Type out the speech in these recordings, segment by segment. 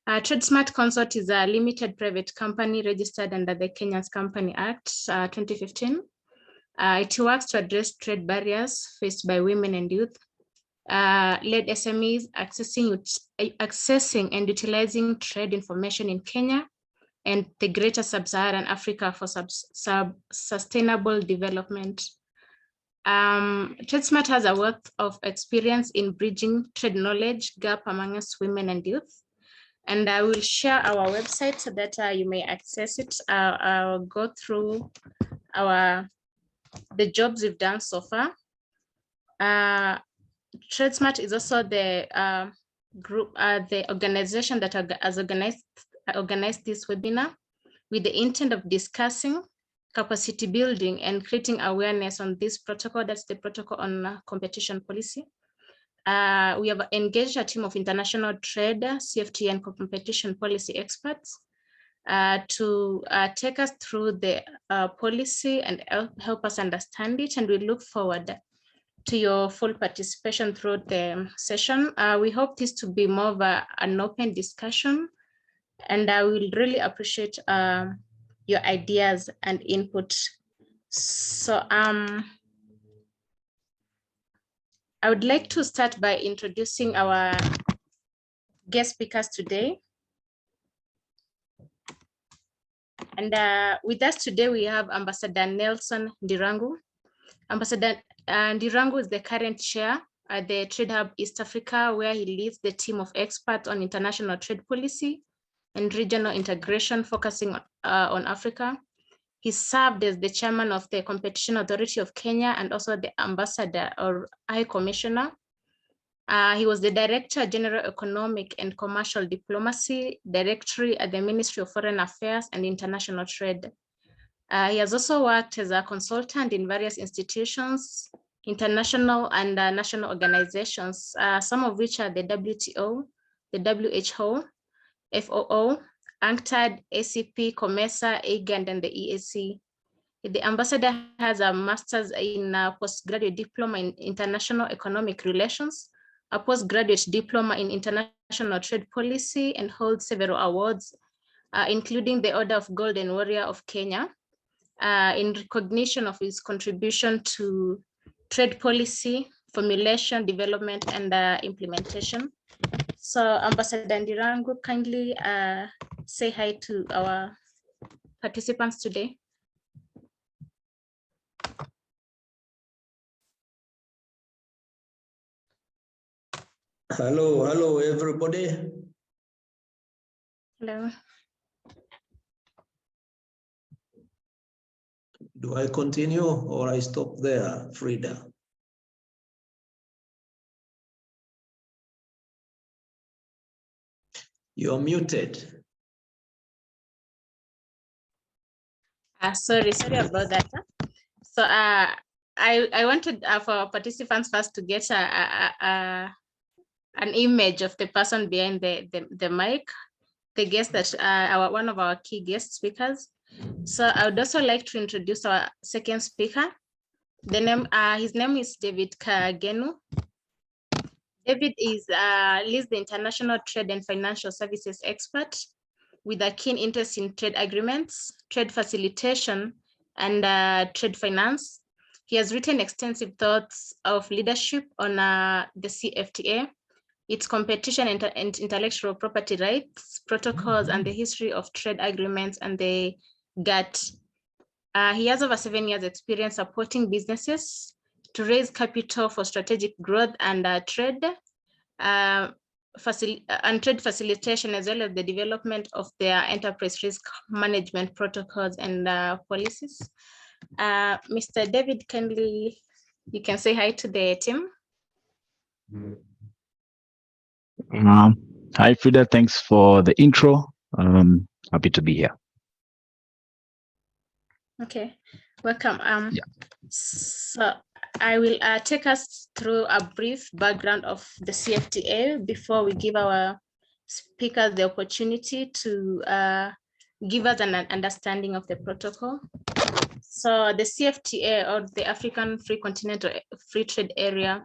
TradeSmart Consult is a limited private company registered under the Kenya's Company Act 2015. It works to address trade barriers faced by women and youth, led SMEs accessing and utilizing trade information in Kenya and the greater sub-Saharan Africa for sustainable development. TradeSmart has a wealth of experience in bridging trade knowledge gap among us women and youth. And I will share our website so that you may access it. I'll go through the jobs we've done so far. TradeSmart is also the group, the organization that has organized this webinar with the intent of discussing capacity building and creating awareness on this protocol. That's the protocol on competition policy. We have engaged a team of international trade, CFTA and competition policy experts to take us through the policy and help us understand it. And we look forward to your full participation through the session. We hope this to be more of an open discussion, and I will really appreciate your ideas and input. So I would like to start by introducing our guest speakers today. And with us today, we have Ambassador Nelson Ndirangu. Ambassador Ndirangu is the current chair at the Trade Hub East Africa, where he leads the team of experts on international trade policy and regional integration, focusing on Africa. He served as the chairman of the Competition Authority of Kenya and also the ambassador or High Commissioner. He was the Director General Economic and Commercial Diplomacy Directorate at the Ministry of Foreign Affairs and International Trade. He has also worked as a consultant in various institutions, international and national organizations, some of which are the WTO, the WHO, FOO, UNCTAD, ACP, COMESA, IGAD, and the EAC. The ambassador has a master's in postgraduate diploma in international economic relations, a postgraduate diploma in international trade policy, and holds several awards, including the Order of Golden Warrior of Kenya, in recognition of his contribution to trade policy, formulation, development, and implementation. So Ambassador Ndirangu, kindly say hi to our participants today. Hello, everybody. Hello. Do I continue or I stop there, Frida? You're muted. Sorry about that. So I wanted for participants first to get an image of the person behind the mic, the guest that one of our key guest speakers. So I would also like to introduce our second speaker. His name is David Kagenu. David leads the international trade and financial services expert with a keen interest in trade agreements, trade facilitation, and trade finance. He has written extensive thoughts of leadership on the CFTA, its competition and intellectual property rights, protocols, and the history of trade agreements and the GATT. He has over 7 years experience supporting businesses to raise capital for strategic growth and trade facilitation, as well as the development of their enterprise risk management protocols and policies. Mr. David, kindly, you can say hi to the team. Hi, Frida. Thanks for the intro. Happy to be here. Okay, welcome. Yeah. So I will take us through a brief background of the CFTA before we give our speakers the opportunity to give us an understanding of the protocol. So the CFTA, or the African Free Continental Free Trade Area,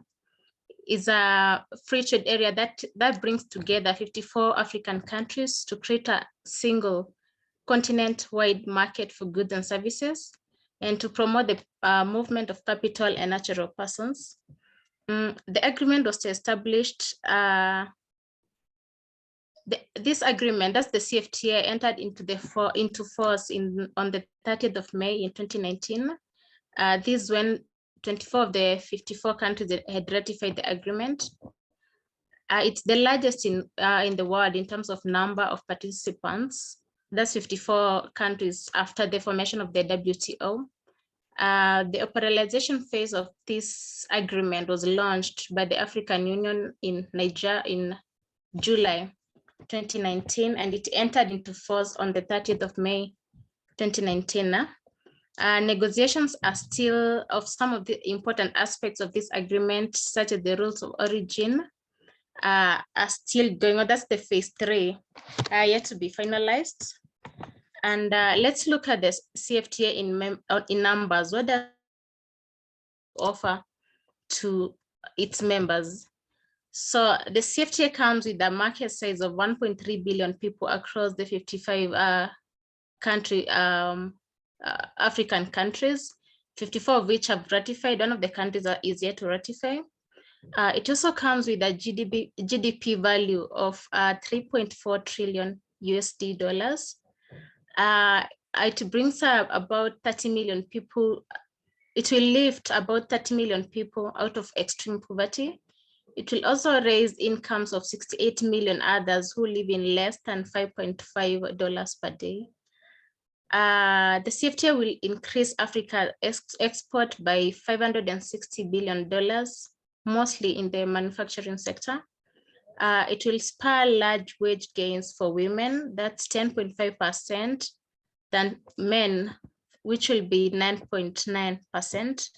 is a free trade area that brings together 54 African countries to create a single continent-wide market for goods and services, and to promote the movement of capital and natural persons. The agreement was established. This agreement, that's the CFTA, entered into force on the 30th of May in 2019. This is when 24 of the 54 countries had ratified the agreement. It's the largest in the world in terms of number of participants. That's 54 countries after the formation of the WTO. The operationalization phase of this agreement was launched by the African Union in Niger in July 2019, and it entered into force on the 30th of May 2019. Negotiations are still of some of the important aspects of this agreement, such as the rules of origin, are still going on. That's the phase 3, yet to be finalized. And let's look at the CFTA in numbers. What does it offer to its members? So the CFTA comes with a market size of 1.3 billion people across the 55 African countries, 54 of which have ratified. One of the countries is yet to ratify. It also comes with a GDP value of 3.4 trillion USD dollars. It brings up about 30 million people. It will lift about 30 million people out of extreme poverty. It will also raise incomes of 68 million others who live in less than $5.5 per day. The CFTA will increase Africa's export by $560 billion, mostly in the manufacturing sector. It will spur large wage gains for women, that's 10.5%, than men, which will be 9.9%.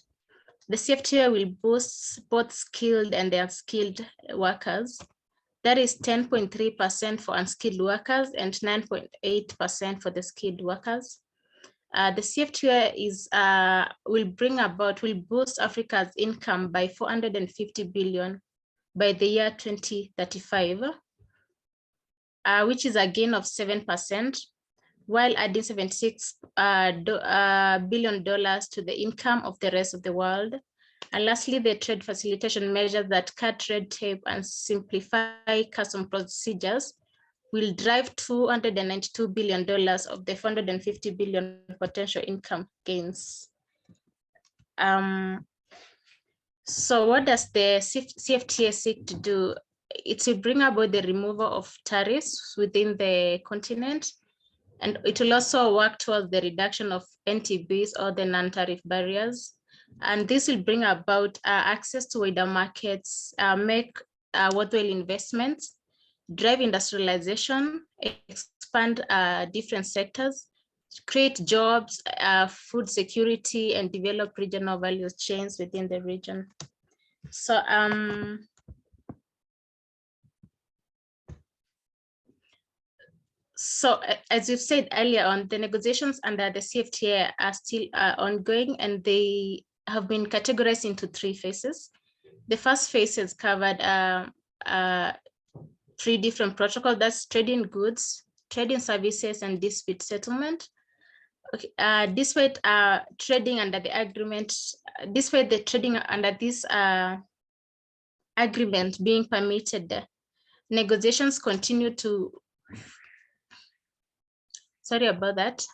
The CFTA will boost both skilled and unskilled workers. That is 10.3% for unskilled workers and 9.8% for the skilled workers. The CFTA will boost Africa's income by 450 billion by the year 2035, which is a gain of 7%, while adding $76 billion to the income of the rest of the world. And lastly, the trade facilitation measures that cut red tape and simplify custom procedures will drive $292 billion of the $450 billion potential income gains. So what does the CFTA seek to do? It will bring about the removal of tariffs within the continent, and it will also work towards the reduction of NTBs, or the non-tariff barriers. And this will bring about access to wider markets, make worthwhile investments, drive industrialization, expand different sectors, create jobs, food security, and develop regional value chains within the region. So So as you've said earlier on, the negotiations under the CFTA are still ongoing, and they have been categorized into 3 phases. The first phase has covered 3 different protocols. That's trading goods, trading services, and dispute settlement. Okay, despite trading under the agreement, despite the trading under this agreement being permitted, negotiations continue to. Sorry about that.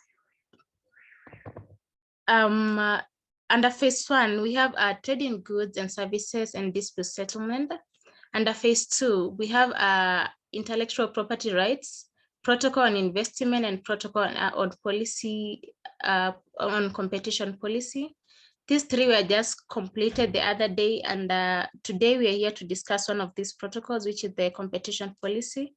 Under phase 1, we have trading goods and services and dispute settlement. Under phase 2, we have intellectual property rights, protocol on investment, and protocol on policy, on competition policy. These 3 were just completed the other day, and today we are here to discuss one of these protocols, which is the competition policy.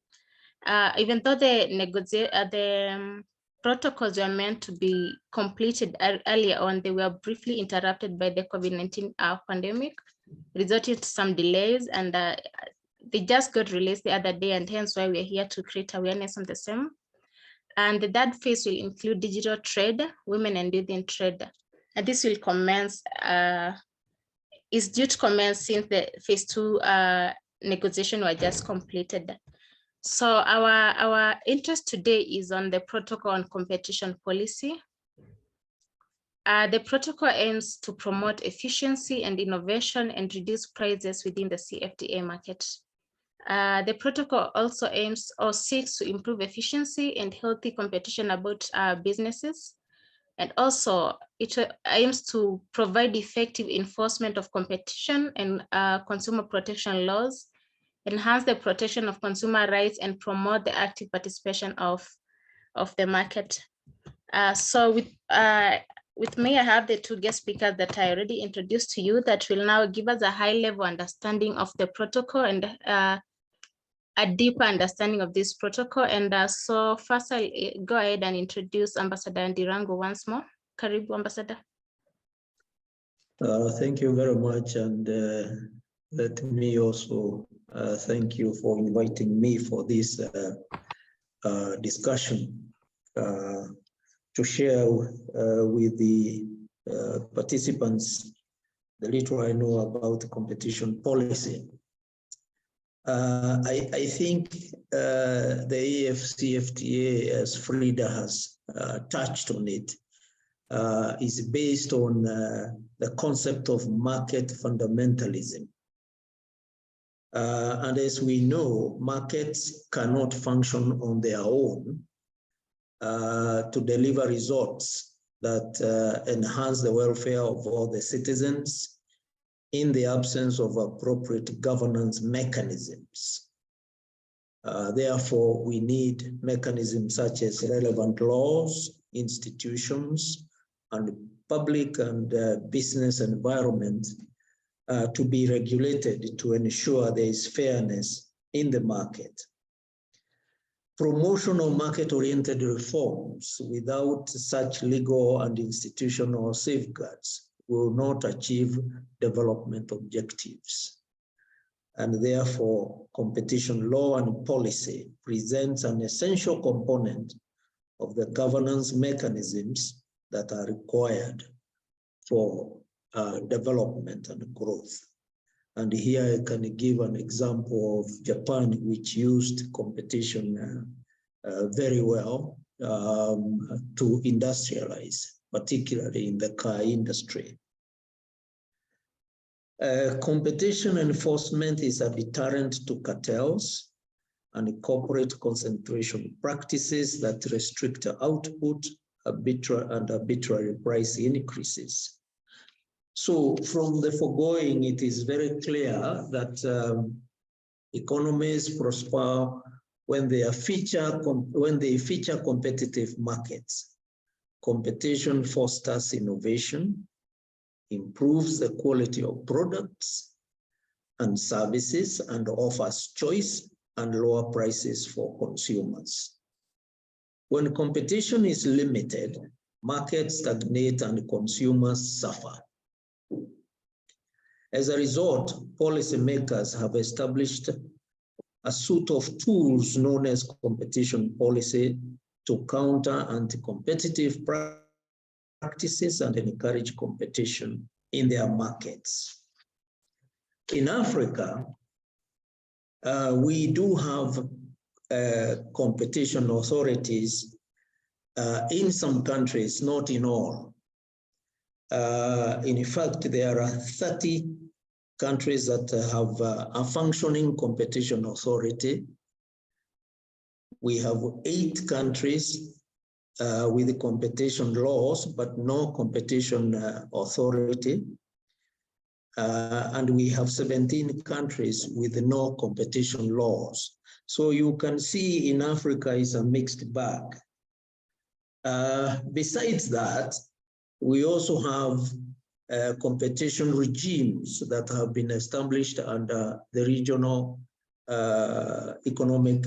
Even though the protocols were meant to be completed earlier on, they were briefly interrupted by the COVID-19 pandemic, resulting to some delays, and they just got released the other day, and hence why we're here to create awareness on the same. And the 3rd phase will include digital trade, women and youth in trade. And this will commence is due to commence since the phase 2 negotiation were just completed. So our interest today is on the protocol on competition policy. The protocol aims to promote efficiency and innovation and reduce prices within the CFTA market. The protocol also aims or seeks to improve efficiency and healthy competition about businesses. And also it aims to provide effective enforcement of competition and consumer protection laws, enhance the protection of consumer rights, and promote the active participation of the market. So with me, I have the two guest speakers that I already introduced to you that will now give us a high-level understanding of the protocol and a deeper understanding of this protocol. And so first I'll go ahead and introduce Ambassador Ndirangu once more. Karibu, Ambassador. Thank you very much. And let me also thank you for inviting me for this discussion to share with the participants the little I know about competition policy. I think the AfCFTA, as Frida has touched on it, is based on the concept of market fundamentalism. And as we know, markets cannot function on their own to deliver results that enhance the welfare of all the citizens in the absence of appropriate governance mechanisms. Therefore, we need mechanisms such as relevant laws, institutions, and public and business environment to be regulated to ensure there is fairness in the market. Promotion of market-oriented reforms without such legal and institutional safeguards will not achieve development objectives. And therefore, competition law and policy presents an essential component of the governance mechanisms that are required for development and growth. And here I can give an example of Japan, which used competition very well to industrialize, particularly in the car industry. Competition enforcement is a deterrent to cartels and corporate concentration practices that restrict output and arbitrary price increases. So from the foregoing, it is very clear that economies prosper when they feature competitive markets. Competition fosters innovation, improves the quality of products and services, and offers choice and lower prices for consumers. When competition is limited, markets stagnate and consumers suffer. As a result, policymakers have established a suite of tools known as competition policy to counter anti-competitive practices and encourage competition in their markets. In Africa, we do have competition authorities in some countries, not in all. In fact, there are 30 countries that have a functioning competition authority. We have 8 countries with competition laws, but no competition authority. And we have 17 countries with no competition laws. So you can see in Africa is a mixed bag. Besides that, we also have competition regimes that have been established under the regional economic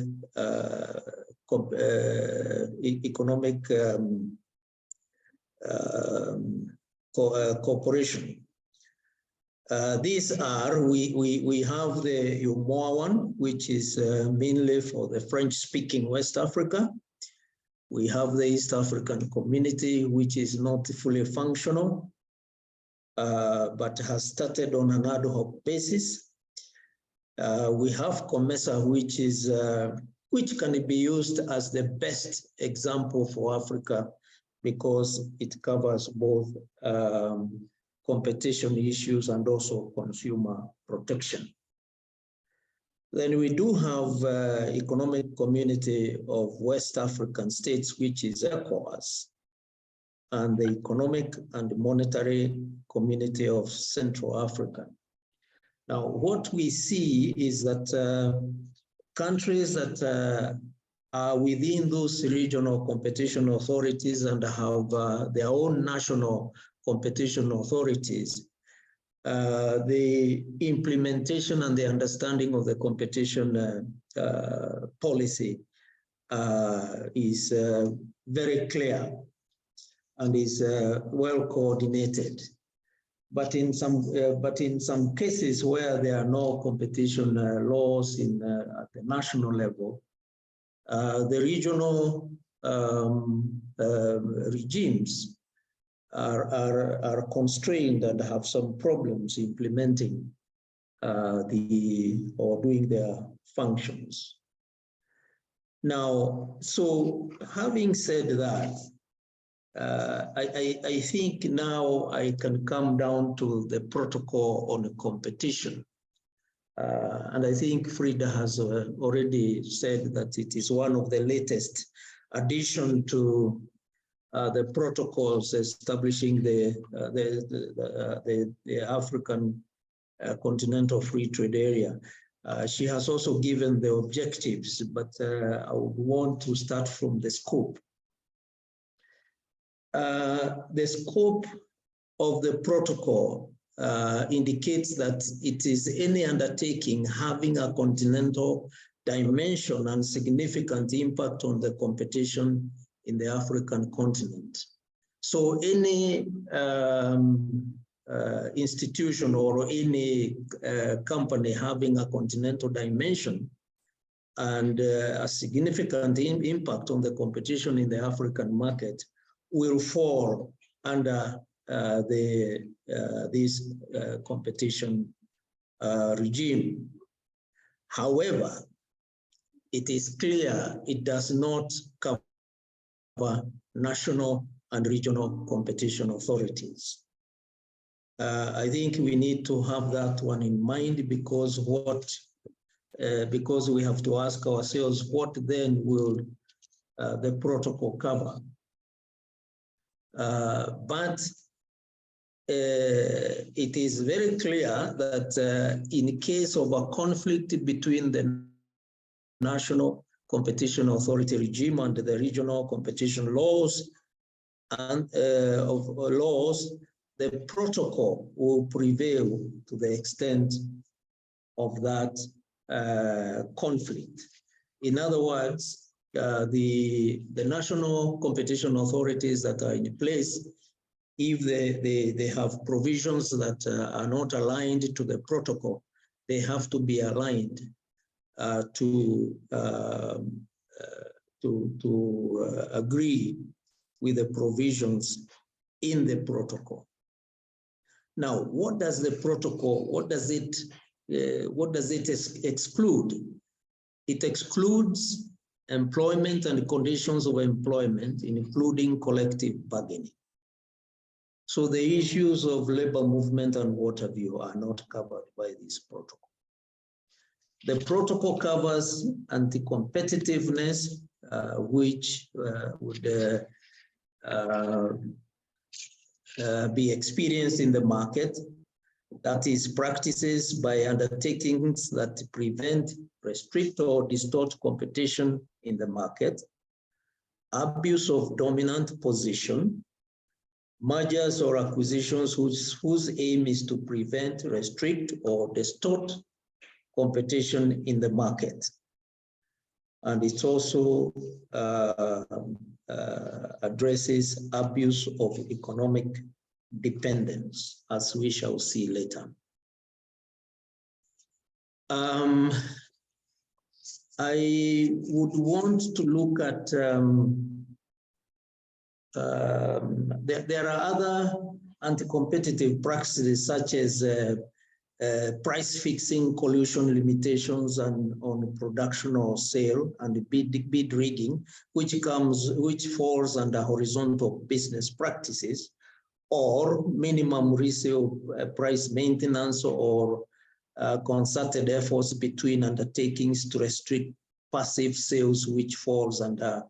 cooperation. These are, we have the UMOA one, which is mainly for the French-speaking West Africa. We have the East African Community, which is not fully functional. but has started on an ad hoc basis. We have COMESA, which can be used as the best example for Africa because it covers both competition issues and also consumer protection. Then we do have Economic Community of West African States, which is ECOWAS, and the Economic and Monetary Community of Central Africa. Now, what we see is that countries that are within those regional competition authorities and have their own national competition authorities, the implementation and the understanding of the competition policy is very clear and is well coordinated. But in some cases where there are no competition laws at the national level, the regional regimes are constrained and have some problems implementing or doing their functions. Now, so having said that, I think now I can come down to the protocol on competition. And I think Frida has already said that it is one of the latest addition to the protocols establishing the African Continental Free Trade Area. She has also given the objectives, but I would want to start from the scope. The scope of the protocol indicates that it is any undertaking having a continental dimension and significant impact on the competition in the African continent. So any institution or any company having a continental dimension and a significant impact on the competition in the African market will fall under this competition regime. However, it is clear it does not cover national and regional competition authorities. I think we need to have that one in mind because we have to ask ourselves what then will the protocol cover. But it is very clear that in case of a conflict between the national competition authority regime and the regional competition laws and the protocol will prevail to the extent of that conflict. In other words, the national competition authorities that are in place, if they have provisions that are not aligned to the protocol, they have to be aligned to agree with the provisions in the protocol. Now, what does the protocol, what does it exclude? It excludes employment and conditions of employment, including collective bargaining. So the issues of labor movement and what have you are not covered by this protocol. The protocol covers anti-competitiveness, which would be experienced in the market. That is practices by undertakings that prevent, restrict, or distort competition in the market, abuse of dominant position, mergers or acquisitions whose aim is to prevent, restrict, or distort competition in the market. And it also addresses abuse of economic dependence, as we shall see later. I would want to look at, there are anti-competitive practices such as price fixing, collusion limitations on production or sale, and bid rigging, which falls under horizontal business practices, or minimum resale price maintenance, or concerted efforts between undertakings to restrict passive sales, which falls under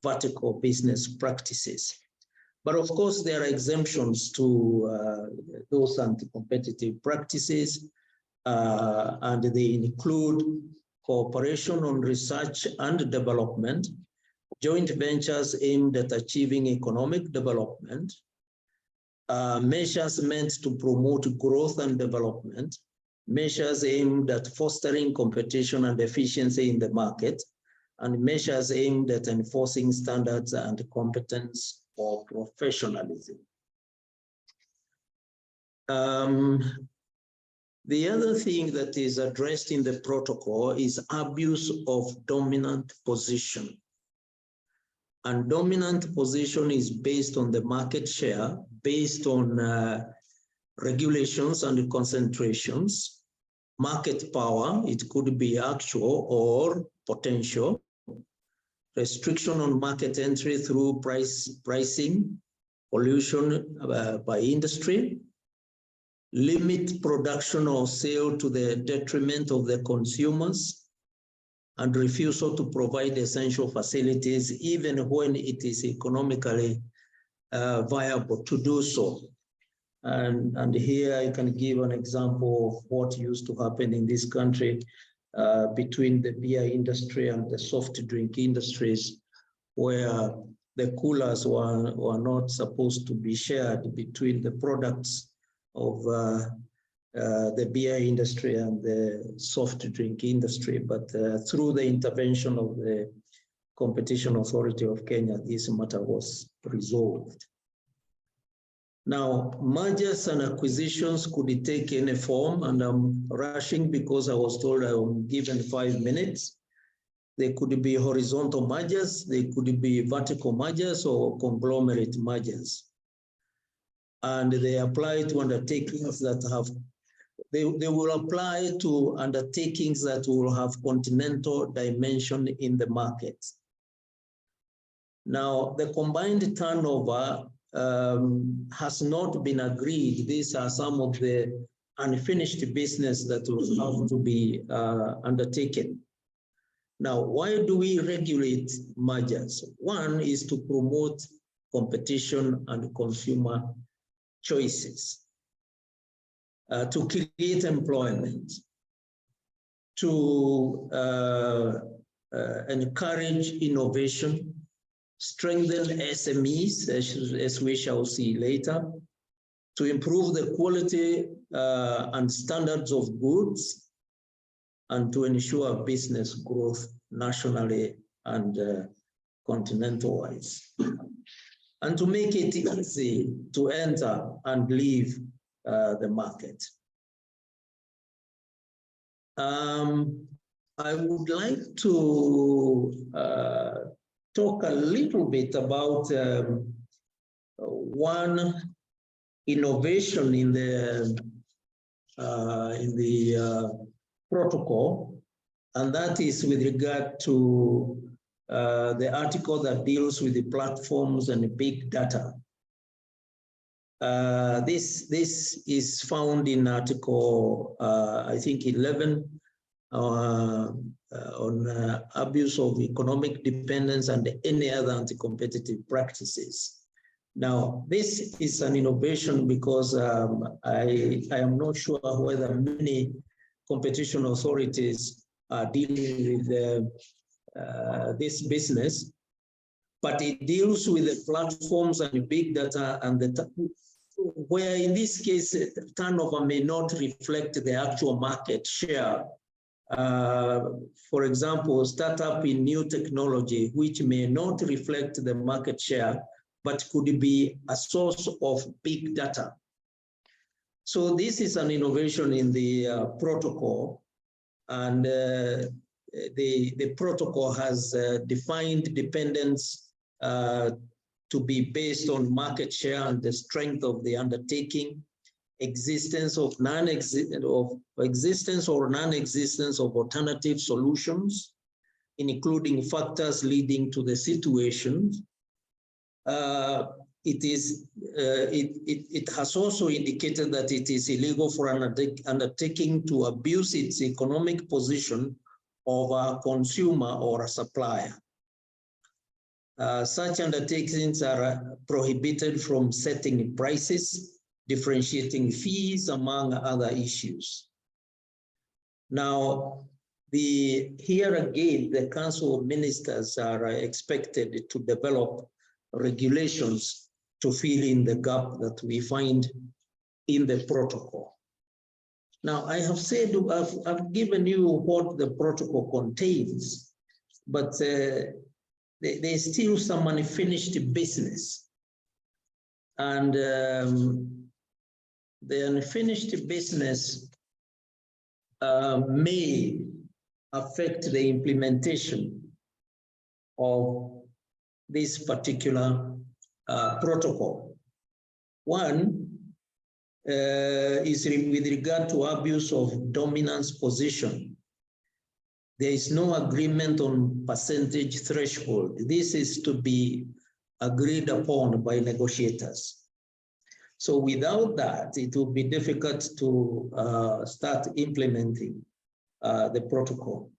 vertical business practices. But of course, there are exemptions to those anti-competitive practices, and they include cooperation on research and development, joint ventures aimed at achieving economic development, measures meant to promote growth and development, measures aimed at fostering competition and efficiency in the market, and measures aimed at enforcing standards and competence or professionalism. The other thing that is addressed in the protocol is abuse of dominant position. And dominant position is based on the market share, based on regulations and concentrations, market power, it could be actual or potential, restriction on market entry through pricing, pollution by industry, limit production or sale to the detriment of the consumers, and refusal to provide essential facilities even when it is economically viable to do so. And here I can give an example of what used to happen in this country between the beer industry and the soft drink industries, where the coolers were not supposed to be shared between the products of the beer industry and the soft drink industry. But through the intervention of the Competition Authority of Kenya, this matter was resolved. Now, mergers and acquisitions could take any form, and I'm rushing because I was told I'm given 5 minutes. They could be horizontal mergers, they could be vertical mergers, or conglomerate mergers. And they apply to undertakings that have, they will apply to undertakings that will have continental dimension in the market. Now, the combined turnover has not been agreed. These are some of the unfinished business that will have to be undertaken. Now, why do we regulate mergers? One is to promote competition and consumer choices, to create employment, to encourage innovation, strengthen SMEs, as we shall see later, to improve the quality and standards of goods, and to ensure business growth nationally and continental-wise, and to make it easy to enter and leave the market. I would like to talk a little bit about one innovation in the protocol, and that is with regard to the article that deals with the platforms and big data. This is found in article, I think 11, on abuse of economic dependence and any other anti-competitive practices. Now, this is an innovation because I am not sure whether many competition authorities are dealing with this business, but it deals with the platforms and big data, and where in this case, turnover may not reflect the actual market share. For example, startup in new technology, which may not reflect the market share, but could be a source of big data. So this is an innovation in the protocol, and the protocol has defined dependence to be based on market share and the strength of the undertaking, existence or non-existence of alternative solutions, including factors leading to the situation. It has also indicated that it is illegal for an undertaking to abuse its economic position of a consumer or a supplier. Such undertakings are prohibited from setting prices, differentiating fees, among other issues. Now, here again, the Council of Ministers are expected to develop regulations to fill in the gap that we find in the protocol. Now, I have said, I've given you what the protocol contains, but there's still some unfinished business. And the unfinished business may affect the implementation of this particular protocol. One is with regard to abuse of dominance position. There is no agreement on percentage threshold. This is to be agreed upon by negotiators. So without that, it will be difficult to start implementing the protocol.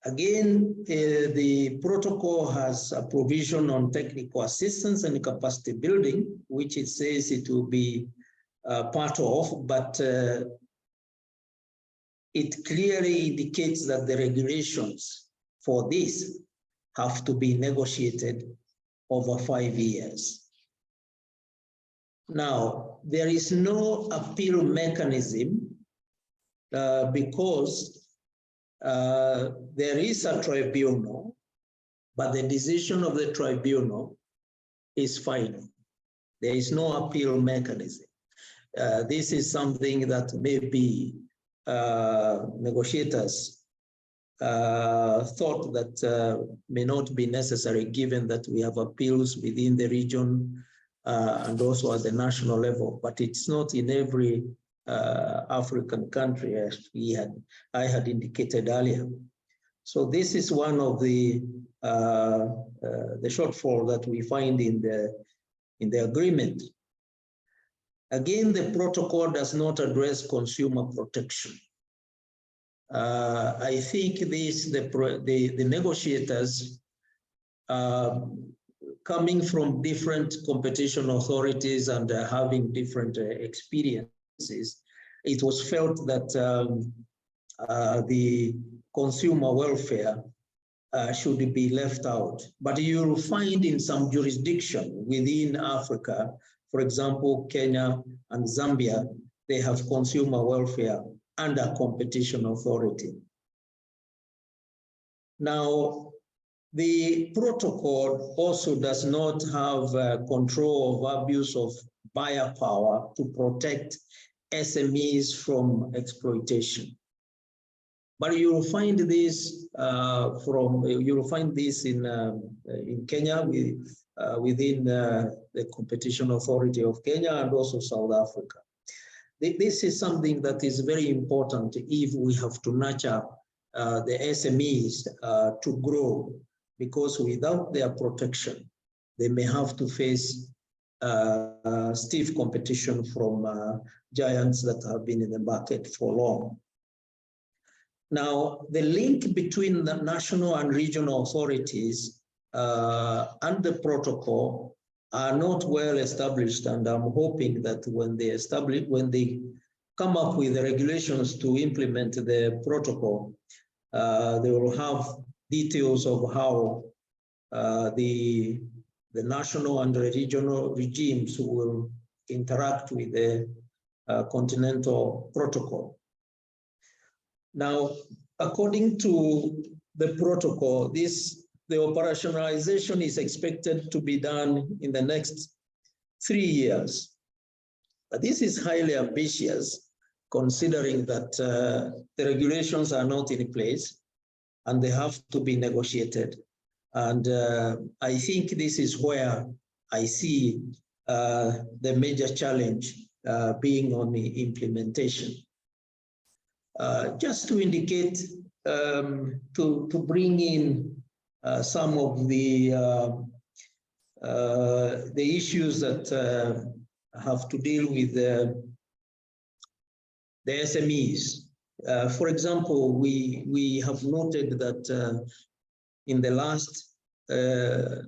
Again, the protocol has a provision on technical assistance and capacity building, which it says it will be part of, but it clearly indicates that the regulations for this have to be negotiated over 5 years. Now, there is no appeal mechanism because there is a tribunal, but the decision of the tribunal is final. There is no appeal mechanism. This is something that maybe negotiators thought that may not be necessary, given that we have appeals within the region and also at the national level, but it's not in every African country, as I had indicated earlier. So this is one of the shortfall that we find in the agreement. Again, the protocol does not address consumer protection. I think the negotiators, coming from different competition authorities and having different experiences, it was felt that the consumer welfare should be left out. But you'll find in some jurisdiction within Africa, for example, Kenya and Zambia, they have consumer welfare under competition authority. Now, the protocol also does not have control of abuse of buyer power to protect SMEs from exploitation. But you will find this in Kenya within the competition authority of Kenya and also South Africa. This is something that is very important if we have to nurture the SMEs to grow, because without their protection, they may have to face stiff competition from giants that have been in the market for long. Now, the link between the national and regional authorities and the protocol are not well established, and I'm hoping that when they come up with the regulations to implement the protocol, they will have details of how the national and the regional regimes will interact with the Continental Protocol. Now, according to the protocol, the operationalization is expected to be done in the next 3 years. But this is highly ambitious, considering that the regulations are not in place and they have to be negotiated. And I think this is where I see the major challenge being on the implementation. Just to indicate, to bring in some of the issues that have to deal with the SMEs. For example, we have noted that in the last 3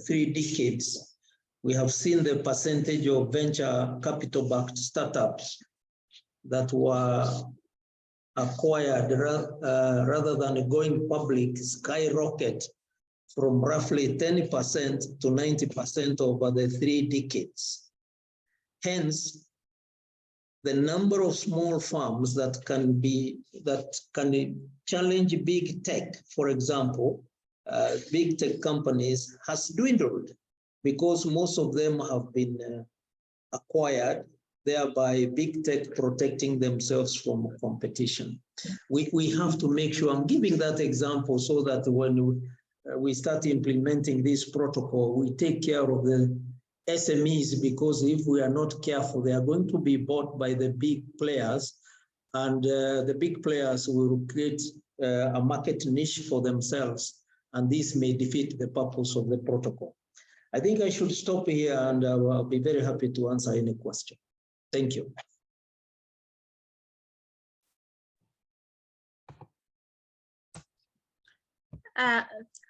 decades, we have seen the percentage of venture capital-backed startups that were acquired rather than going public skyrocket from roughly 10% to 90% over the 3 decades. Hence, the number of small firms that can challenge big tech, for example, big tech companies, has dwindled because most of them have been acquired, thereby big tech protecting themselves from competition. We have to make sure, I'm giving that example so that when we start implementing this protocol, we take care of the SMEs, because if we are not careful, they are going to be bought by the big players, and the big players will create a market niche for themselves, and this may defeat the purpose of the protocol. I think I should stop here, and I'll be very happy to answer any question. Thank you.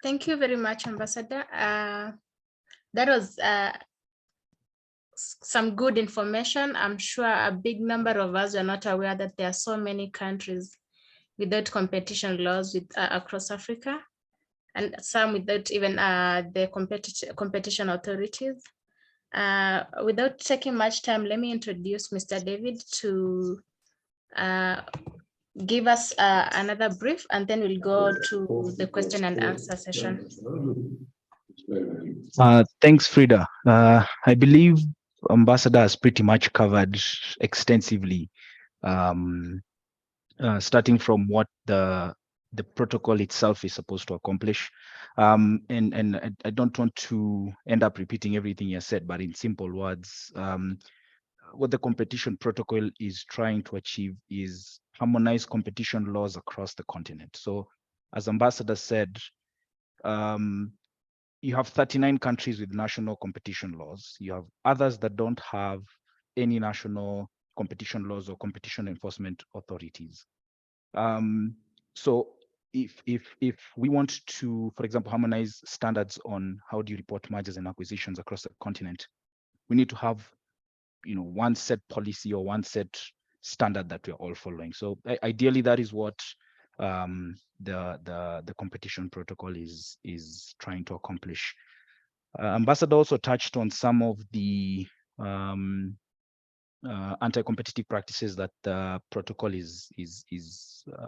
Thank you very much, Ambassador. That was some good information. I'm sure a big number of us are not aware that there are so many countries without competition laws across Africa, and some without even the competition authorities. Without taking much time, let me introduce Mr. David to give us another brief, and then we'll go to the question and answer session. Thanks, Frida. I believe Ambassador has pretty much covered extensively, starting from what the protocol itself is supposed to accomplish. And I don't want to end up repeating everything you said, but in simple words, what the competition protocol is trying to achieve is harmonize competition laws across the continent. So as Ambassador said, you have 39 countries with national competition laws. You have others that don't have any national competition laws or competition enforcement authorities. So if we want to, for example, harmonize standards on how do you report mergers and acquisitions across the continent, we need to have, one set policy or one set standard that we're all following. So ideally, that is what the competition protocol is trying to accomplish. Ambassador also touched on some of the anti-competitive practices that the protocol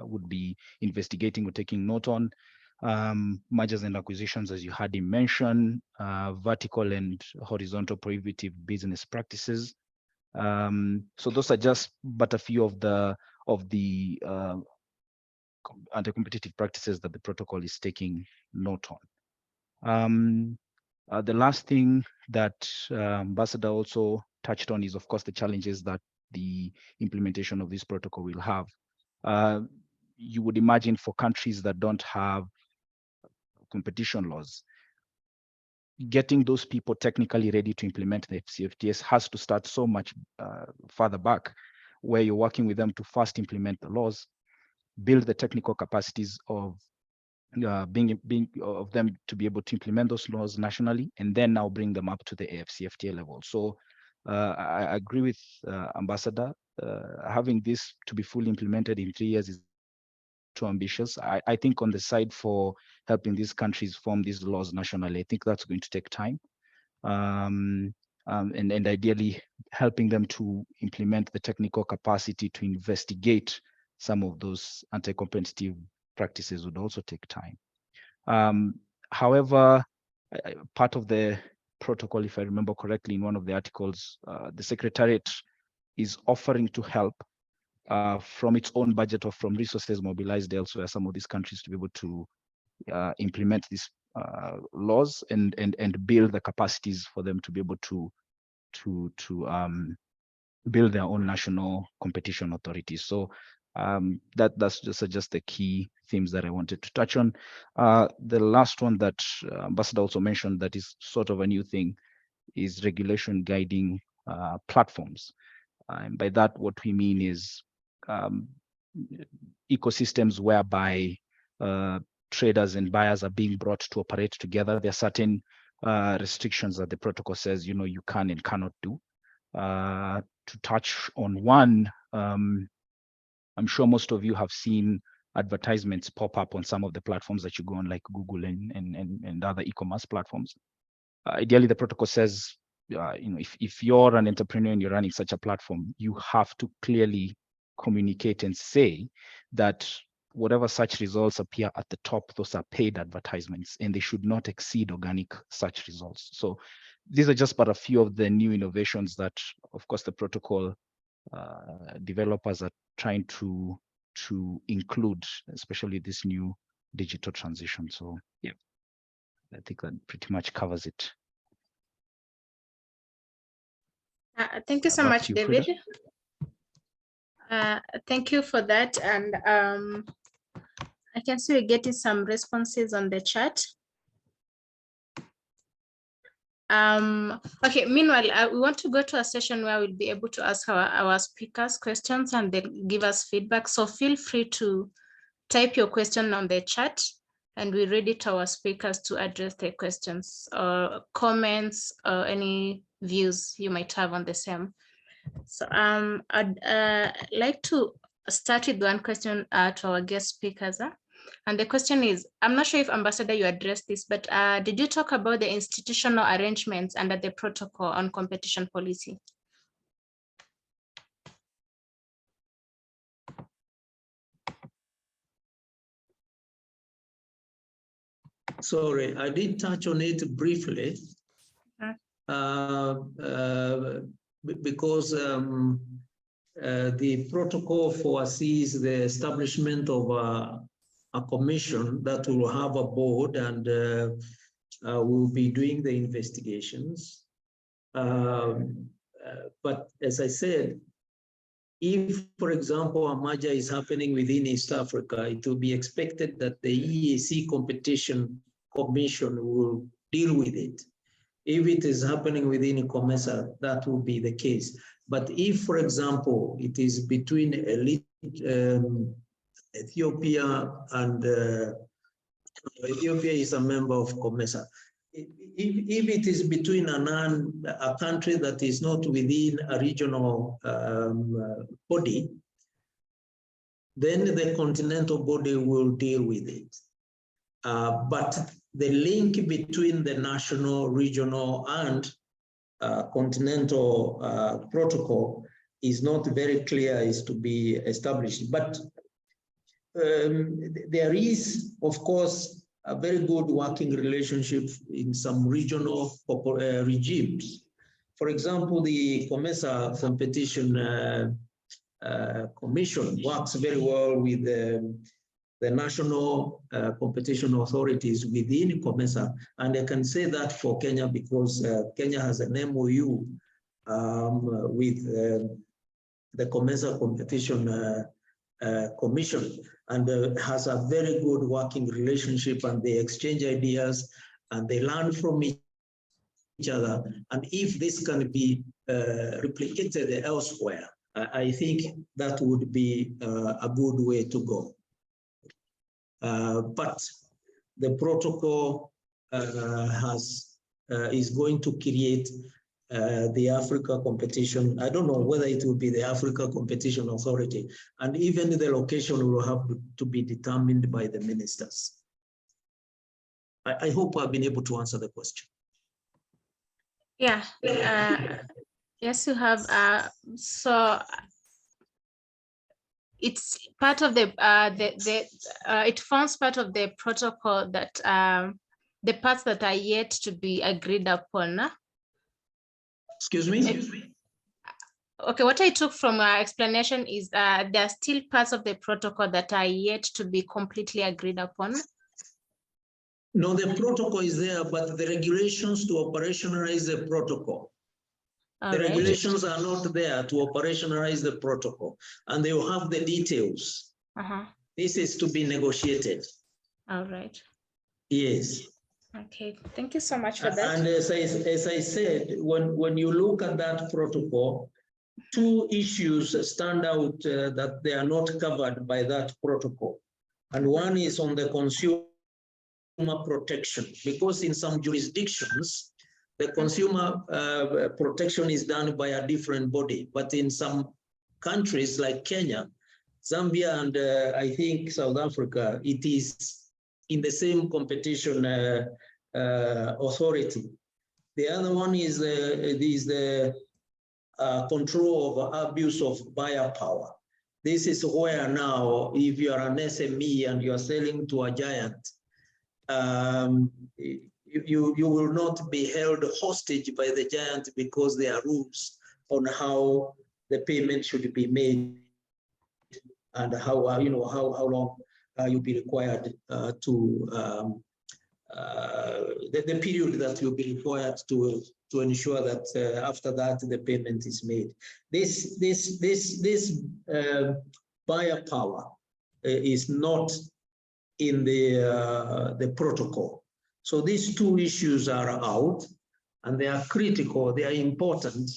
would be investigating or taking note on. Mergers and acquisitions, as you heard him mention, vertical and horizontal prohibitive business practices. So those are just but a few of the anti-competitive practices that the protocol is taking note on. The last thing that Ambassador also touched on is, of course, the challenges that the implementation of this protocol will have. You would imagine for countries that don't have competition laws, getting those people technically ready to implement the AfCFTA has to start so much further back, where you're working with them to first implement the laws, build the technical capacities of of them to be able to implement those laws nationally, and then now bring them up to the AfCFTA level. So I agree with Ambassador. Having this to be fully implemented in 3 years is too ambitious. I think on the side for helping these countries form these laws nationally, I think that's going to take time. And ideally helping them to implement the technical capacity to investigate some of those anti-competitive practices would also take time. However, part of the protocol, if I remember correctly, in one of the articles, the Secretariat is offering to help from its own budget or from resources mobilized elsewhere, some of these countries to be able to implement these laws and build the capacities for them to be able to build their own national competition authorities. So that's just the key themes that I wanted to touch on. The last one that Ambassador also mentioned that is sort of a new thing is regulation guiding platforms. And by that, what we mean is ecosystems whereby traders and buyers are being brought to operate together. There are certain restrictions that the protocol says, you can and cannot do. To touch on one, I'm sure most of you have seen advertisements pop up on some of the platforms that you go on, like Google and other e-commerce platforms. Ideally, the protocol says, if you're an entrepreneur and you're running such a platform, you have to clearly communicate and say that whatever search results appear at the top, those are paid advertisements, and they should not exceed organic search results. So these are just but a few of the new innovations that, of course, the protocol developers are trying to include, especially this new digital transition. So yeah, I think that pretty much covers it. Thank you so much, David. Thank you for that. And I can see we're getting some responses on the chat. Okay, meanwhile, we want to go to a session where we'll be able to ask our speakers questions and they give us feedback. So feel free to type your question on the chat and we read it to our speakers to address their questions or comments or any views you might have on the same. So I'd like to start with one question to our guest speakers. And the question is, I'm not sure if Ambassador you addressed this, but did you talk about the institutional arrangements under the protocol on competition policy? Sorry, I did touch on it briefly. Because the protocol foresees the establishment of a commission that will have a board and will be doing the investigations. But as I said, if, for example, a merger is happening within East Africa, it will be expected that the EAC Competition Commission will deal with it. If it is happening within COMESA, that will be the case. But if, for example, it is between Ethiopia and Ethiopia is a member of COMESA. If it is between a country that is not within a regional body, then the continental body will deal with it. But the link between the national, regional, and continental protocol is not very clear, is to be established. But there is, of course, a very good working relationship in some regional regimes. For example, the COMESA Competition Commission works very well with the national competition authorities within COMESA. And I can say that for Kenya because Kenya has an MOU with the COMESA Competition Commission and has a very good working relationship, and they exchange ideas and they learn from each other. And if this can be replicated elsewhere, I think that would be a good way to go. But the protocol is going to create the Africa competition. I don't know whether it will be the Africa Competition Authority, and even the location will have to be determined by the ministers. I hope I've been able to answer the question. Yeah, yes, you have. So it's part of the it forms part of the protocol that the parts that are yet to be agreed upon. Excuse me? Okay, what I took from our explanation is there are still parts of the protocol that are yet to be completely agreed upon. No, the protocol is there, but the regulations to operationalize the protocol. All The right. regulations are not there to operationalize the protocol, and they will have the details. This is to be negotiated. All right. Yes. Okay, thank you so much for that. And as I said, when you look at that protocol, two issues stand out that they are not covered by that protocol. And one is on the consumer protection, because in some jurisdictions, the consumer protection is done by a different body. But in some countries like Kenya, Zambia, and I think South Africa, it is in the same competition authority. The other one is the control of abuse of buyer power. This is where now, if you are an SME and you are selling to a giant, you will not be held hostage by the giant because there are rules on how the payment should be made and how how long you'll be required to the period that you'll be required to ensure that after that the payment is made. This buyer power is not in the protocol. So these two issues are out, and they are critical. They are important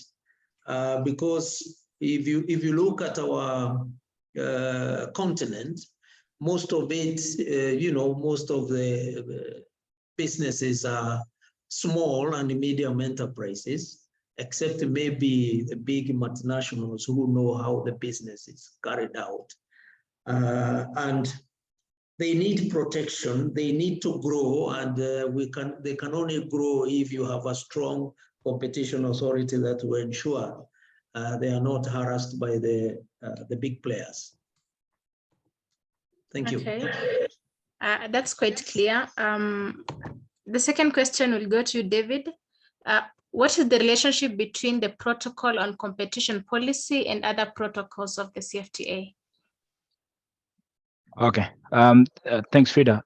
because if you look at our continent, most of it, most of the businesses are small and medium enterprises, except maybe the big multinationals who know how the business is carried out. And they need protection, they need to grow, and they can only grow if you have a strong competition authority that will ensure they are not harassed by the big players. Thank you. That's quite clear. The second question will go to you, David. What is the relationship between the protocol on competition policy and other protocols of the CFTA? Okay, thanks, Frida.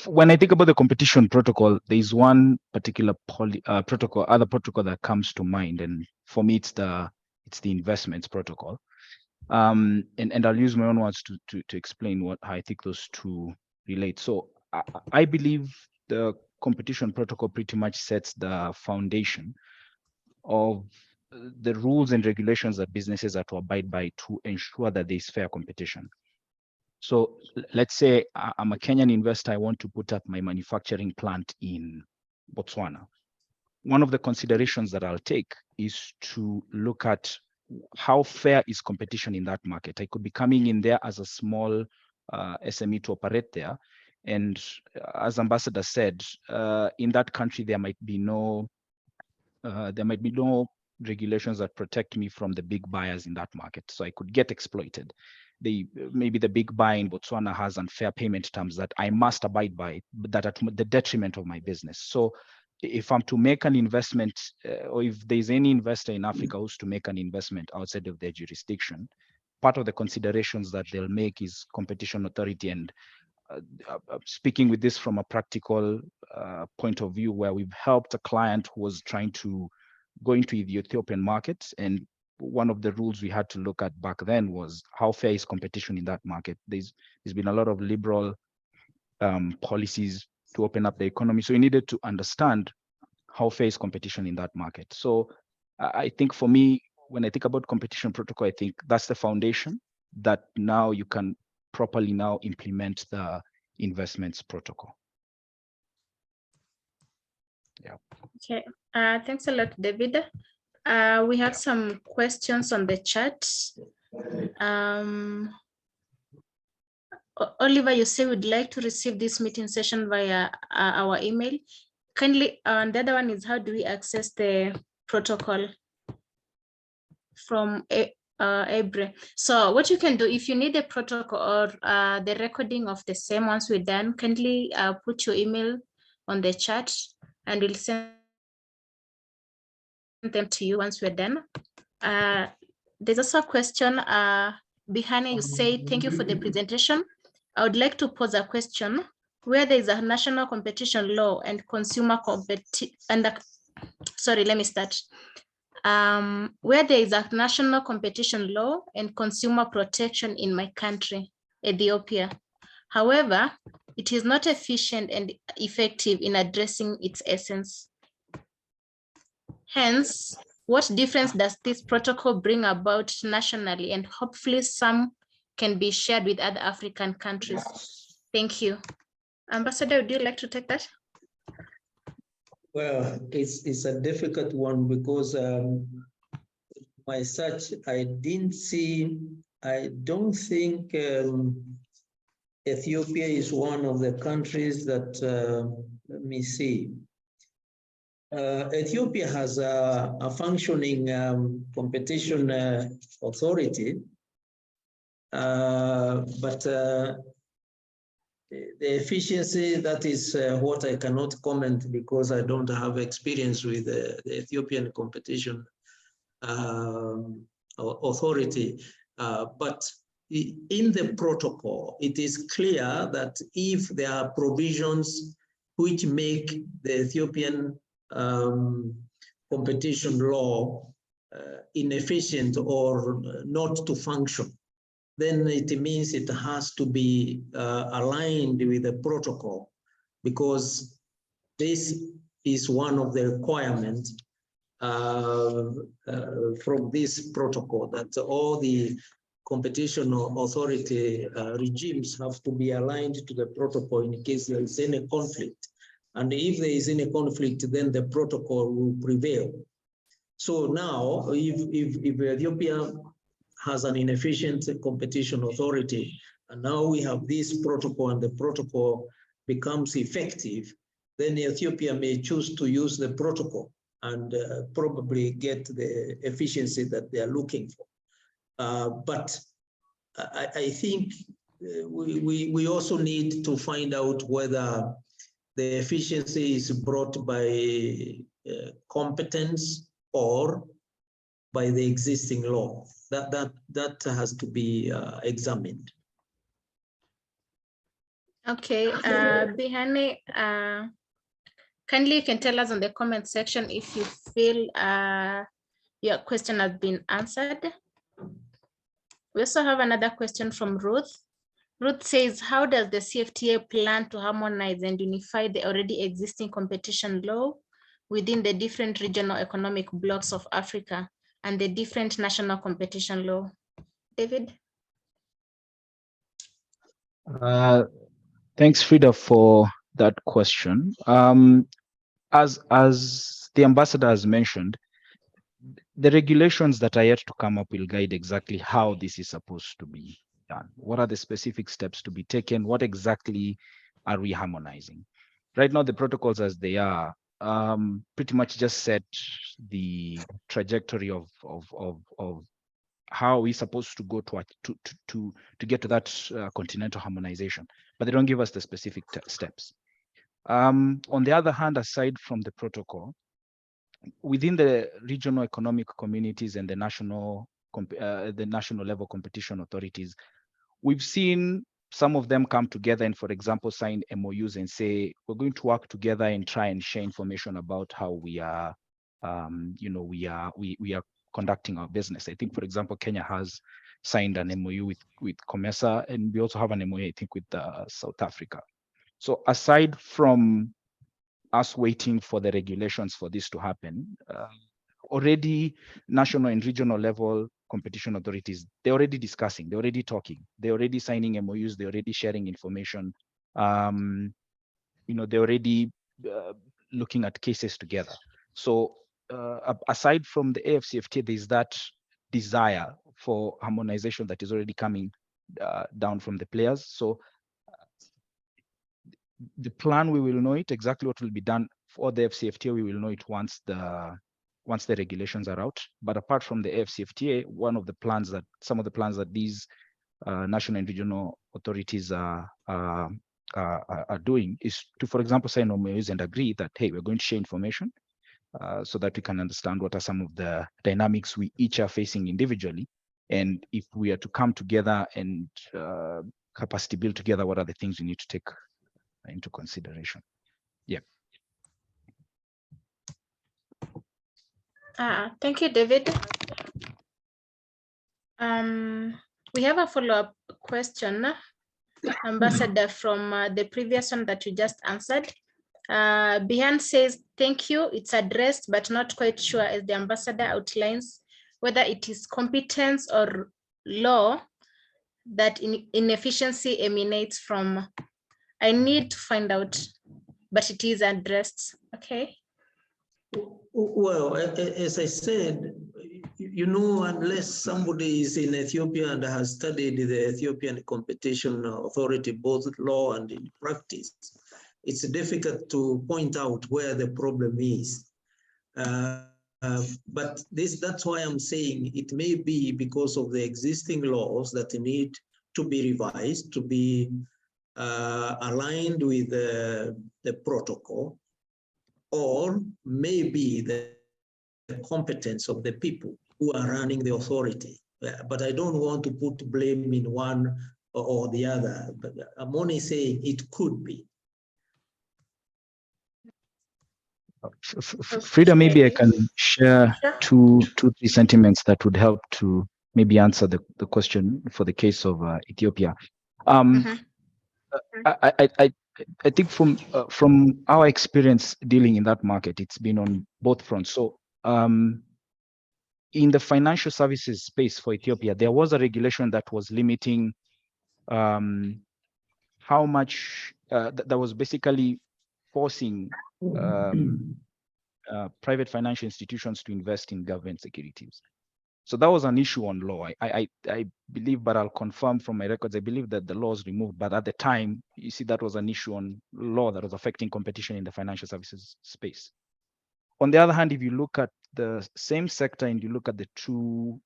When I think about the competition protocol, there is one particular other protocol that comes to mind, and for me, it's the investments protocol. And I'll use my own words to explain how I think those two relate. So I believe the competition protocol pretty much sets the foundation of the rules and regulations that businesses are to abide by to ensure that there is fair competition. So let's say I'm a Kenyan investor, I want to put up my manufacturing plant in Botswana. One of the considerations that I'll take is to look at how fair is competition in that market. I could be coming in there as a small SME to operate there. And as Ambassador said, in that country, there might be no regulations that protect me from the big buyers in that market. So I could get exploited. Maybe the big buyer in Botswana has unfair payment terms that I must abide by, but that at the detriment of my business. So if I'm to make an investment, or if there's any investor in Africa who's to make an investment outside of their jurisdiction, part of the considerations that they'll make is competition authority. And speaking with this from a practical point of view, where we've helped a client who was trying to go into the Ethiopian market, and one of the rules we had to look at back then was how fair is competition in that market. There's been a lot of liberal policies to open up the economy, so we needed to understand how fair is competition in that market. So I think for me, when I think about competition protocol, I think that's the foundation that now you can properly now implement the investments protocol. Yeah. Okay, thanks a lot, David. We have some questions on the chat. Oliver, you say would like to receive this meeting session via our email. Kindly, and the other one is, how do we access the protocol from Abre? So what you can do, if you need the protocol or the recording of the same once we're done, kindly put your email on the chat and we'll send them to you once we're done. There's also a question, Bihani, you say, thank you for the presentation. I would like to pose a question. where there is a national competition law and consumer where there is a national competition law and consumer protection in my country, Ethiopia. However, it is not efficient and effective in addressing its essence. Hence, what difference does this protocol bring about nationally? And hopefully some can be shared with other African countries. Thank you. Ambassador, would you like to take that? Well, it's a difficult one because my search, I don't think Ethiopia is one of the countries that, let me see. Ethiopia has a functioning competition authority, but the efficiency, that is what I cannot comment because I don't have experience with the Ethiopian competition authority. But in the protocol, it is clear that if there are provisions which make the Ethiopian competition law inefficient or not to function, then it means it has to be aligned with the protocol, because this is one of the requirements from this protocol, that all the competition authority regimes have to be aligned to the protocol in case there is any conflict. And if there is any conflict, then the protocol will prevail. So now, if Ethiopia has an inefficient competition authority, and now we have this protocol and the protocol becomes effective, then Ethiopia may choose to use the protocol and probably get the efficiency that they are looking for. But I think we also need to find out whether the efficiency is brought by competence or by the existing law. That has to be examined. Okay, Bihani, kindly you can tell us on the comment section if you feel your question has been answered. We also have another question from Ruth. Ruth says, how does the CFTA plan to harmonize and unify the already existing competition law within the different regional economic blocks of Africa and the different national competition law? David? Thanks, Frida, for that question. As the ambassador has mentioned, the regulations that are yet to come up will guide exactly how this is supposed to be done. What are the specific steps to be taken? What exactly are we harmonizing? Right now, the protocols as they are pretty much just set the trajectory of how we're supposed to go to get to that continental harmonization, but they don't give us the specific steps. On the other hand, aside from the protocol, within the regional economic communities and the national level competition authorities, we've seen some of them come together and, for example, sign MOUs and say, we're going to work together and try and share information about how we are, we are conducting our business. I think, for example, Kenya has signed an MOU with COMESA, and we also have an MOU, I think, with South Africa. So aside from us waiting for the regulations for this to happen, already national and regional level competition authorities, they're already discussing, they're already talking, they're already signing MOUs, they're already sharing information. They're already looking at cases together. So aside from the AfCFTA, there's that desire for harmonization that is already coming down from the players. So the plan, we will know it exactly what will be done for the AfCFTA. We will know it once the regulations are out. But apart from the AfCFTA, some of the plans that these national and regional authorities are doing is to, for example, sign MOUs and agree that, hey, we're going to share information so that we can understand what are some of the dynamics we each are facing individually. And if we are to come together and capacity build together, what are the things we need to take into consideration. Yeah. Thank you, David. We have a follow-up question, Ambassador, from the previous one that you just answered. Bihan says, thank you, it's addressed, but not quite sure as the ambassador outlines whether it is competence or law that inefficiency emanates from. I need to find out, but it is addressed. Okay. Well, as I said, you know, unless somebody is in Ethiopia and has studied the Ethiopian Competition Authority, both law and in practice, it's difficult to point out where the problem is. But that's why I'm saying it may be because of the existing laws that need to be revised, to be aligned with the protocol, or maybe the competence of the people who are running the authority. But I don't want to put blame in one or the other, but I'm only saying it could be. Frida, maybe I can share two, three sentiments that would help to maybe answer the question for the case of Ethiopia. I think from our experience dealing in that market, it's been on both fronts. So in the financial services space for Ethiopia, there was a regulation that was limiting how much that was basically forcing private financial institutions to invest in government securities. So that was an issue on law. I believe, but I'll confirm from my records, I believe that the law was removed. But at the time, you see, that was an issue on law that was affecting competition in the financial services space. On the other hand, if you look at the same sector and you look at the two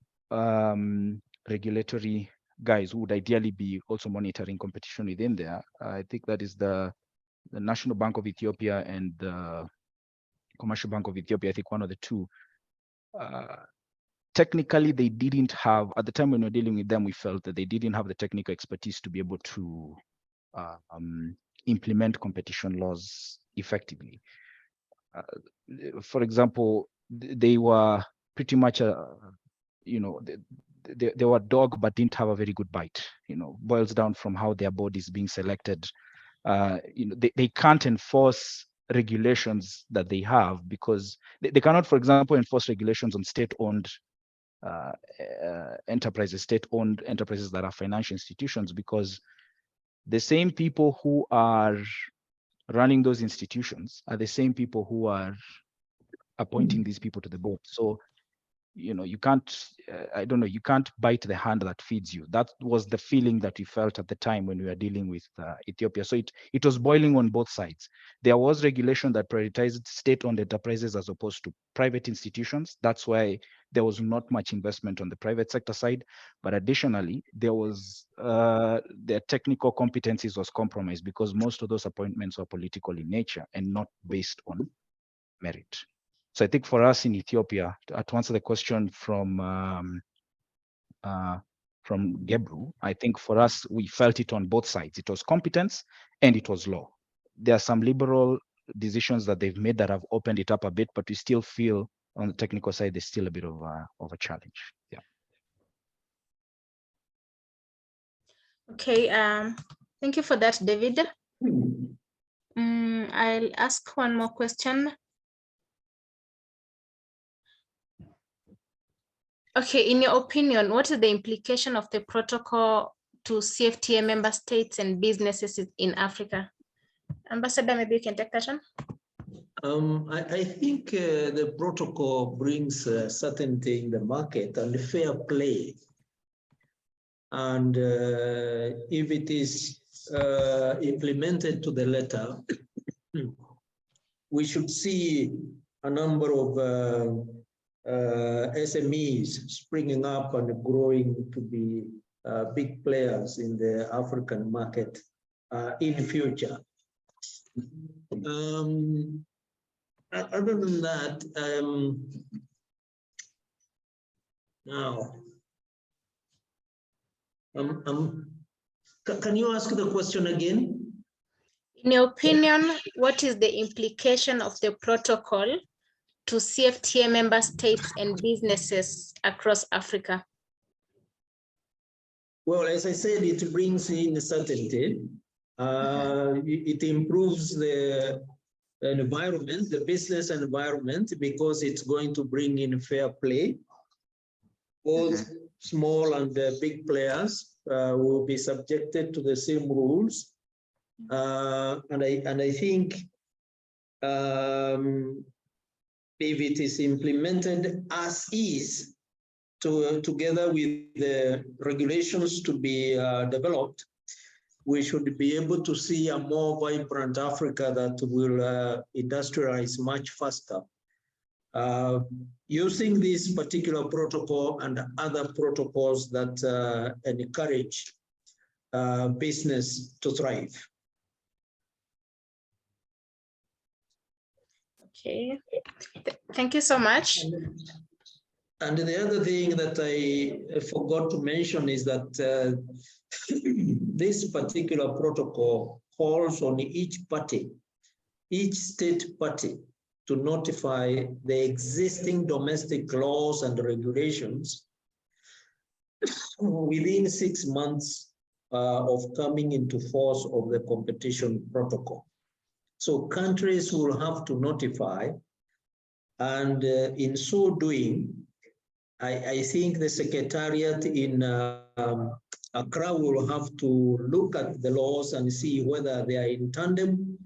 regulatory guys who would ideally be also monitoring competition within there, I think that is the National Bank of Ethiopia and the Commercial Bank of Ethiopia, I think one of the two. Technically, they didn't have, at the time when we were dealing with them, we felt that they didn't have the technical expertise to be able to implement competition laws effectively. For example, they were pretty much they were dog but didn't have a very good bite. Boils down from how their board is being selected. They can't enforce regulations that they have because they cannot, for example, enforce regulations on state-owned enterprises, state-owned enterprises that are financial institutions, because the same people who are running those institutions are the same people who are appointing these people to the board. So, you can't, you can't bite the hand that feeds you. That was the feeling that we felt at the time when we were dealing with Ethiopia. So it was boiling on both sides. There was regulation that prioritized state-owned enterprises as opposed to private institutions. That's why there was not much investment on the private sector side. But additionally, there was their technical competencies was compromised because most of those appointments were political in nature and not based on merit. So I think for us in Ethiopia, to answer the question from Gebru, I think for us, we felt it on both sides. It was competence and it was law. There are some liberal decisions that they've made that have opened it up a bit, but we still feel on the technical side, there's still a bit of a challenge. Yeah. Okay. Thank you for that, David. I'll ask one more question. Okay, in your opinion, what is the implication of the protocol to CFTA member states and businesses in Africa? Ambassador, maybe you can take that one. I think the protocol brings certainty in the market and fair play. And if it is implemented to the letter, we should see a number of SMEs springing up and growing to be big players in the African market in the future. Other than that, now, can you ask the question again? In your opinion, what is the implication of the protocol to CFTA member states and businesses across Africa? Well, as I said, it brings in certainty. It improves the environment, the business environment, because it's going to bring in fair play. Both small and big players will be subjected to the same rules. And I think if it is implemented as is, together with the regulations to be developed, we should be able to see a more vibrant Africa that will industrialize much faster. Using this particular protocol and other protocols that encourage business to thrive. Okay, thank you so much. And the other thing that I forgot to mention is that this particular protocol calls on each party, each state party, to notify the existing domestic laws and regulations within 6 months of coming into force of the competition protocol. So countries will have to notify, and in so doing, I think the Secretariat in Accra will have to look at the laws and see whether they are in tandem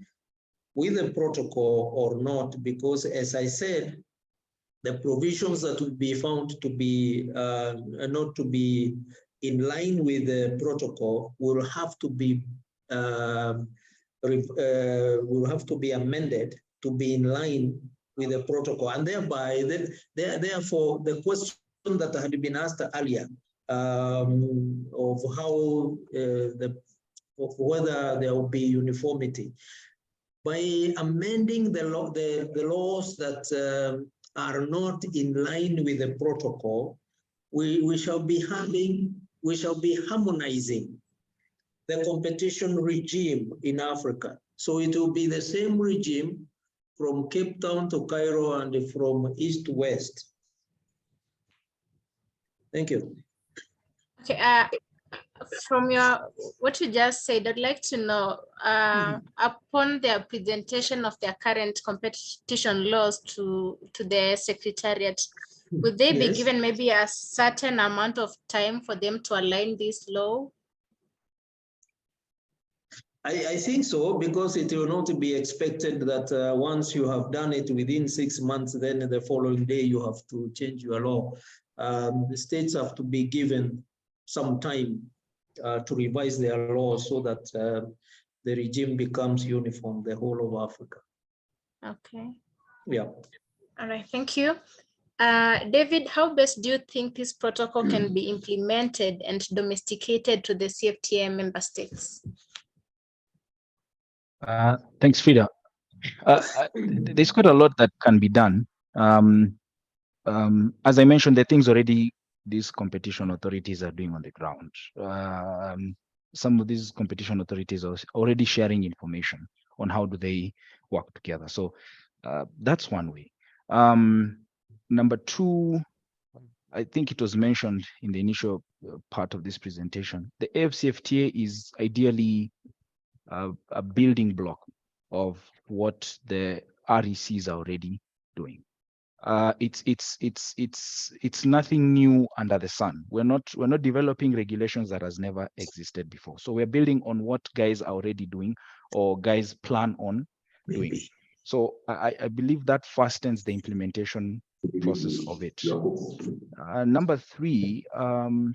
with the protocol or not, because as I said, the provisions that will be found to be not to be in line with the protocol will have to be amended to be in line with the protocol, and thereby, therefore, the question that had been asked earlier of how of whether there will be uniformity by amending the laws that are not in line with the protocol, we shall be harmonizing the competition regime in Africa. So it will be the same regime from Cape Town to Cairo and from east to west. Thank you. Okay, from what you just said, I'd like to know, upon their presentation of their current competition laws to the Secretariat, would they be given maybe a certain amount of time for them to align this law? I think so, because it will not be expected that once you have done it within 6 months, then the following day you have to change your law. The states have to be given some time to revise their laws so that the regime becomes uniform, the whole of Africa. Okay. Yeah. All right, thank you. David, how best do you think this protocol can be implemented and domesticated to the CFTA member states? Thanks, Frida. There's quite a lot that can be done. As I mentioned, the things already these competition authorities are doing on the ground. Some of these competition authorities are already sharing information on how do they work together. So that's one way. Number two, I think it was mentioned in the initial part of this presentation, the AfCFTA is ideally a building block of what the RECs are already doing. It's nothing new under the sun. We're not developing regulations that has never existed before. So we're building on what guys are already doing or guys plan on doing. So I believe that fastens the implementation process of it. Number three, the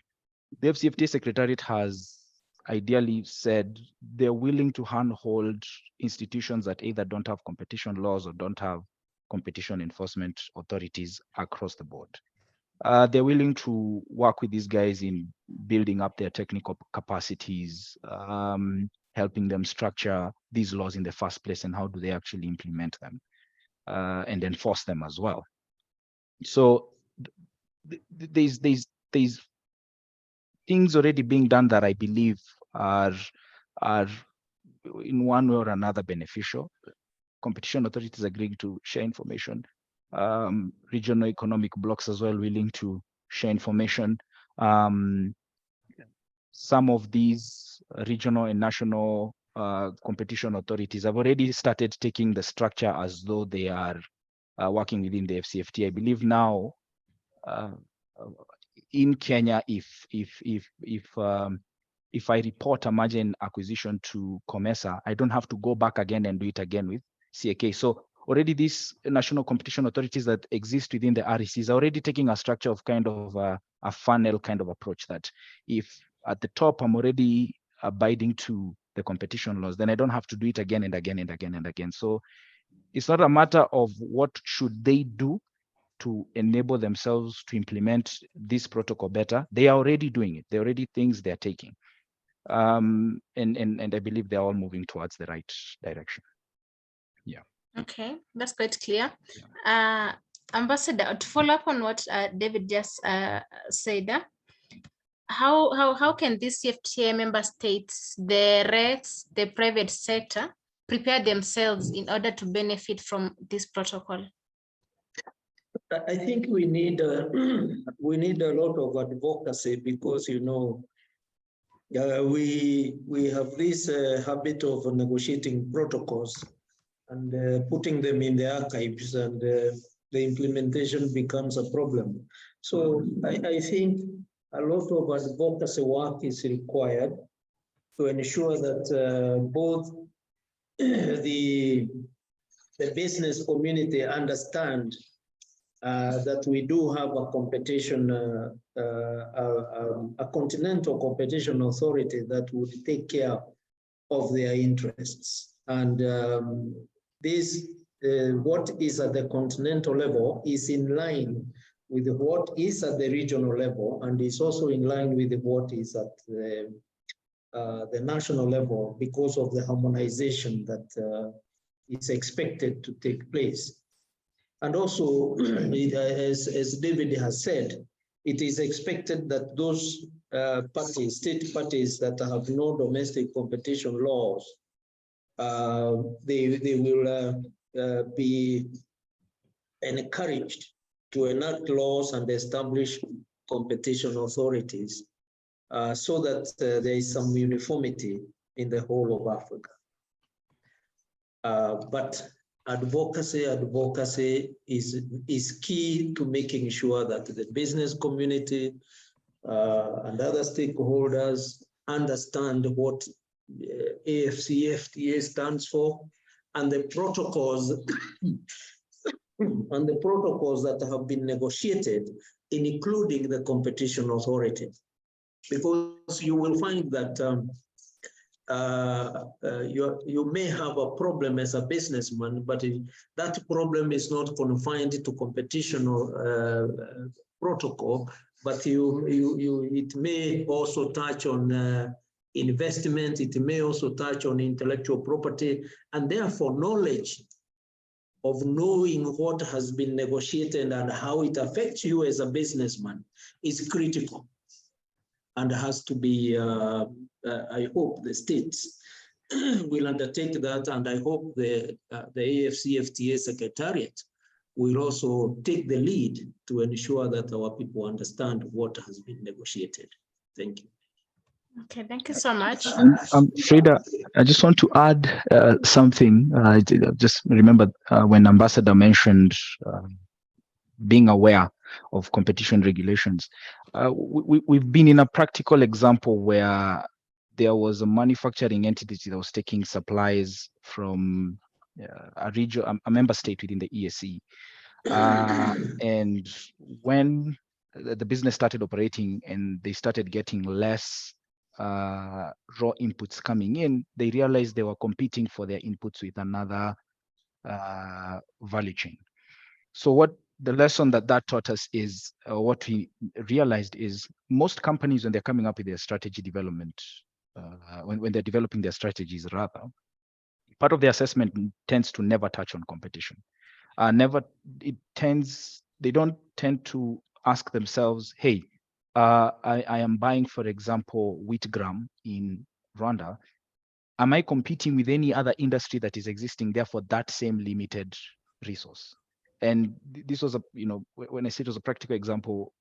AfCFTA Secretariat has ideally said they're willing to handhold institutions that either don't have competition laws or don't have competition enforcement authorities across the board. They're willing to work with these guys in building up their technical capacities, helping them structure these laws in the first place and how do they actually implement them and enforce them as well. So there's things already being done that I believe are in one way or another beneficial. Competition authorities agreeing to share information, regional economic blocks as well willing to share information. Some of these regional and national competition authorities have already started taking the structure as though they are working within the AfCFTA. I believe now in Kenya, if I report a merger and acquisition to COMESA, I don't have to go back again and do it again with CAK. So already these national competition authorities that exist within the RECs are already taking a structure of kind of a funnel kind of approach, that if at the top I'm already abiding to the competition laws, then I don't have to do it again and again and again and again. So it's not a matter of what should they do to enable themselves to implement this protocol better. They are already doing it. There are already things they're taking. And I believe they're all moving towards the right direction. Yeah. Okay, that's quite clear. Ambassador, to follow up on what David just said, how can these CFTA member states, the RECs, the private sector, prepare themselves in order to benefit from this protocol? I think we need we need a lot of advocacy, because we have this habit of negotiating protocols and putting them in the archives, and the implementation becomes a problem. So I think a lot of advocacy work is required to ensure that both the business community understand that we do have a competition, a continental competition authority that would take care of their interests. And this, what is at the continental level is in line with what is at the regional level, and is also in line with what is at the national level, because of the harmonization that is expected to take place. And also, as David has said, it is expected that those parties, state parties that have no domestic competition laws, they will be encouraged to enact laws and establish competition authorities, so that there is some uniformity in the whole of Africa. But advocacy is key to making sure that the business community and other stakeholders understand what AfCFTA stands for, and the protocols and the protocols that have been negotiated, including the competition authority. Because you will find that you may have a problem as a businessman, but that problem is not confined to competition or protocol, but it may also touch on investment, it may also touch on intellectual property, and therefore knowledge of knowing what has been negotiated and how it affects you as a businessman is critical, and has to be, I hope the states will undertake that, and I hope the AfCFTA Secretariat will also take the lead to ensure that our people understand what has been negotiated. Thank you. Okay, thank you so much. Frida, I just want to add something. I just remembered when Ambassador mentioned being aware of competition regulations. We've been in a practical example where there was a manufacturing entity that was taking supplies from a region, a member state within the ESC. And when the business started operating and they started getting less raw inputs coming in, they realized they were competing for their inputs with another value chain. So what the lesson that taught us is, what we realized is, most companies, when they're coming up with their strategy development, when they're developing their strategies, rather, part of the assessment tends to never touch on competition. They don't tend to ask themselves, hey, I am buying, for example, wheat gram in Rwanda. am I competing with any other industry that is existing there for that same limited resource? And this was a, when I say it was a practical example,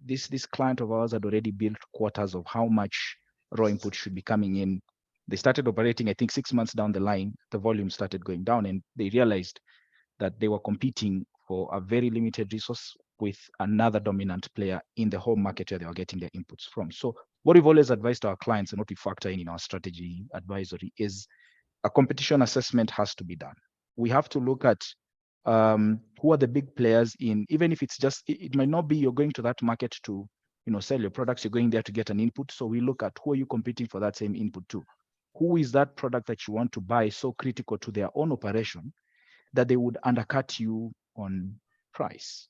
this client of ours had already built quotas of how much raw input should be coming in. They started operating, I think 6 months down the line, the volume started going down, and they realized that they were competing for a very limited resource with another dominant player in the home market where they were getting their inputs from. So what we've always advised our clients and what we factor in our strategy advisory is a competition assessment has to be done. We have to look at who are the big players in, even if it's just, it might not be you're going to that market to, sell your products, you're going there to get an input. So we look at who are you competing for that same input to? Who is that product that you want to buy so critical to their own operation that they would undercut you on price?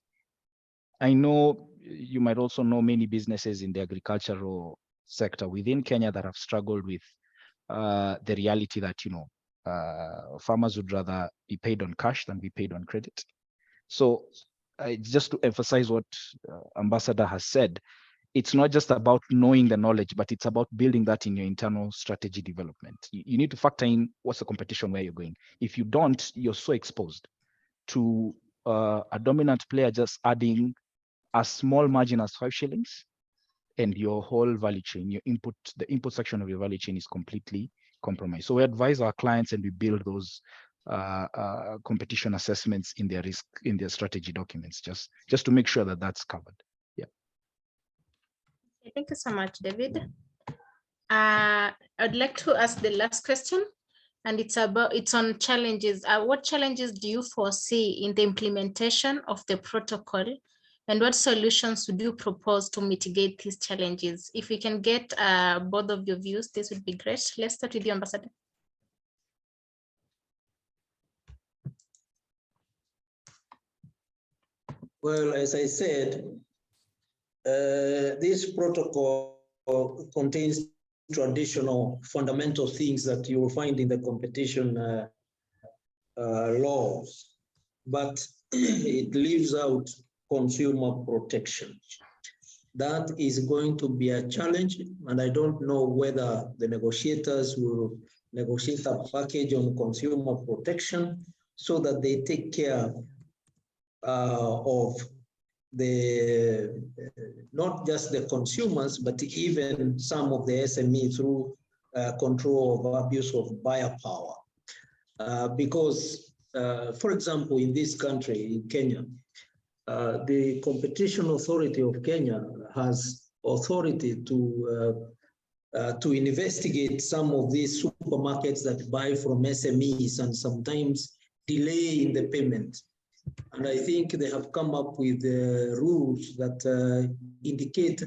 I know you might also know many businesses in the agricultural sector within Kenya that have struggled with the reality that, farmers would rather be paid on cash than be paid on credit. So just to emphasize what Ambassador has said, it's not just about knowing the knowledge, but it's about building that in your internal strategy development. You need to factor in what's the competition, where you're going. If you don't, you're so exposed to a dominant player just adding a small margin as 5 shillings, and your whole value chain, the input section of your value chain is completely compromised. So we advise our clients and we build those competition assessments in their strategy documents, just to make sure that that's covered. Yeah. Thank you so much, David. I'd like to ask the last question, and it's on challenges. What challenges do you foresee in the implementation of the protocol, and what solutions would you propose to mitigate these challenges? If we can get both of your views, this would be great. Let's start with you, Ambassador. Well, as I said, this protocol contains traditional fundamental things that you will find in the competition laws, but it leaves out consumer protection. That is going to be a challenge, and I don't know whether the negotiators will negotiate a package on consumer protection so that they take care of the not just the consumers, but even some of the SME through control of abuse of buyer power. Because, for example, in this country, in Kenya, the Competition Authority of Kenya has authority to investigate some of these supermarkets that buy from SMEs and sometimes delay in the payment. And I think they have come up with rules that indicate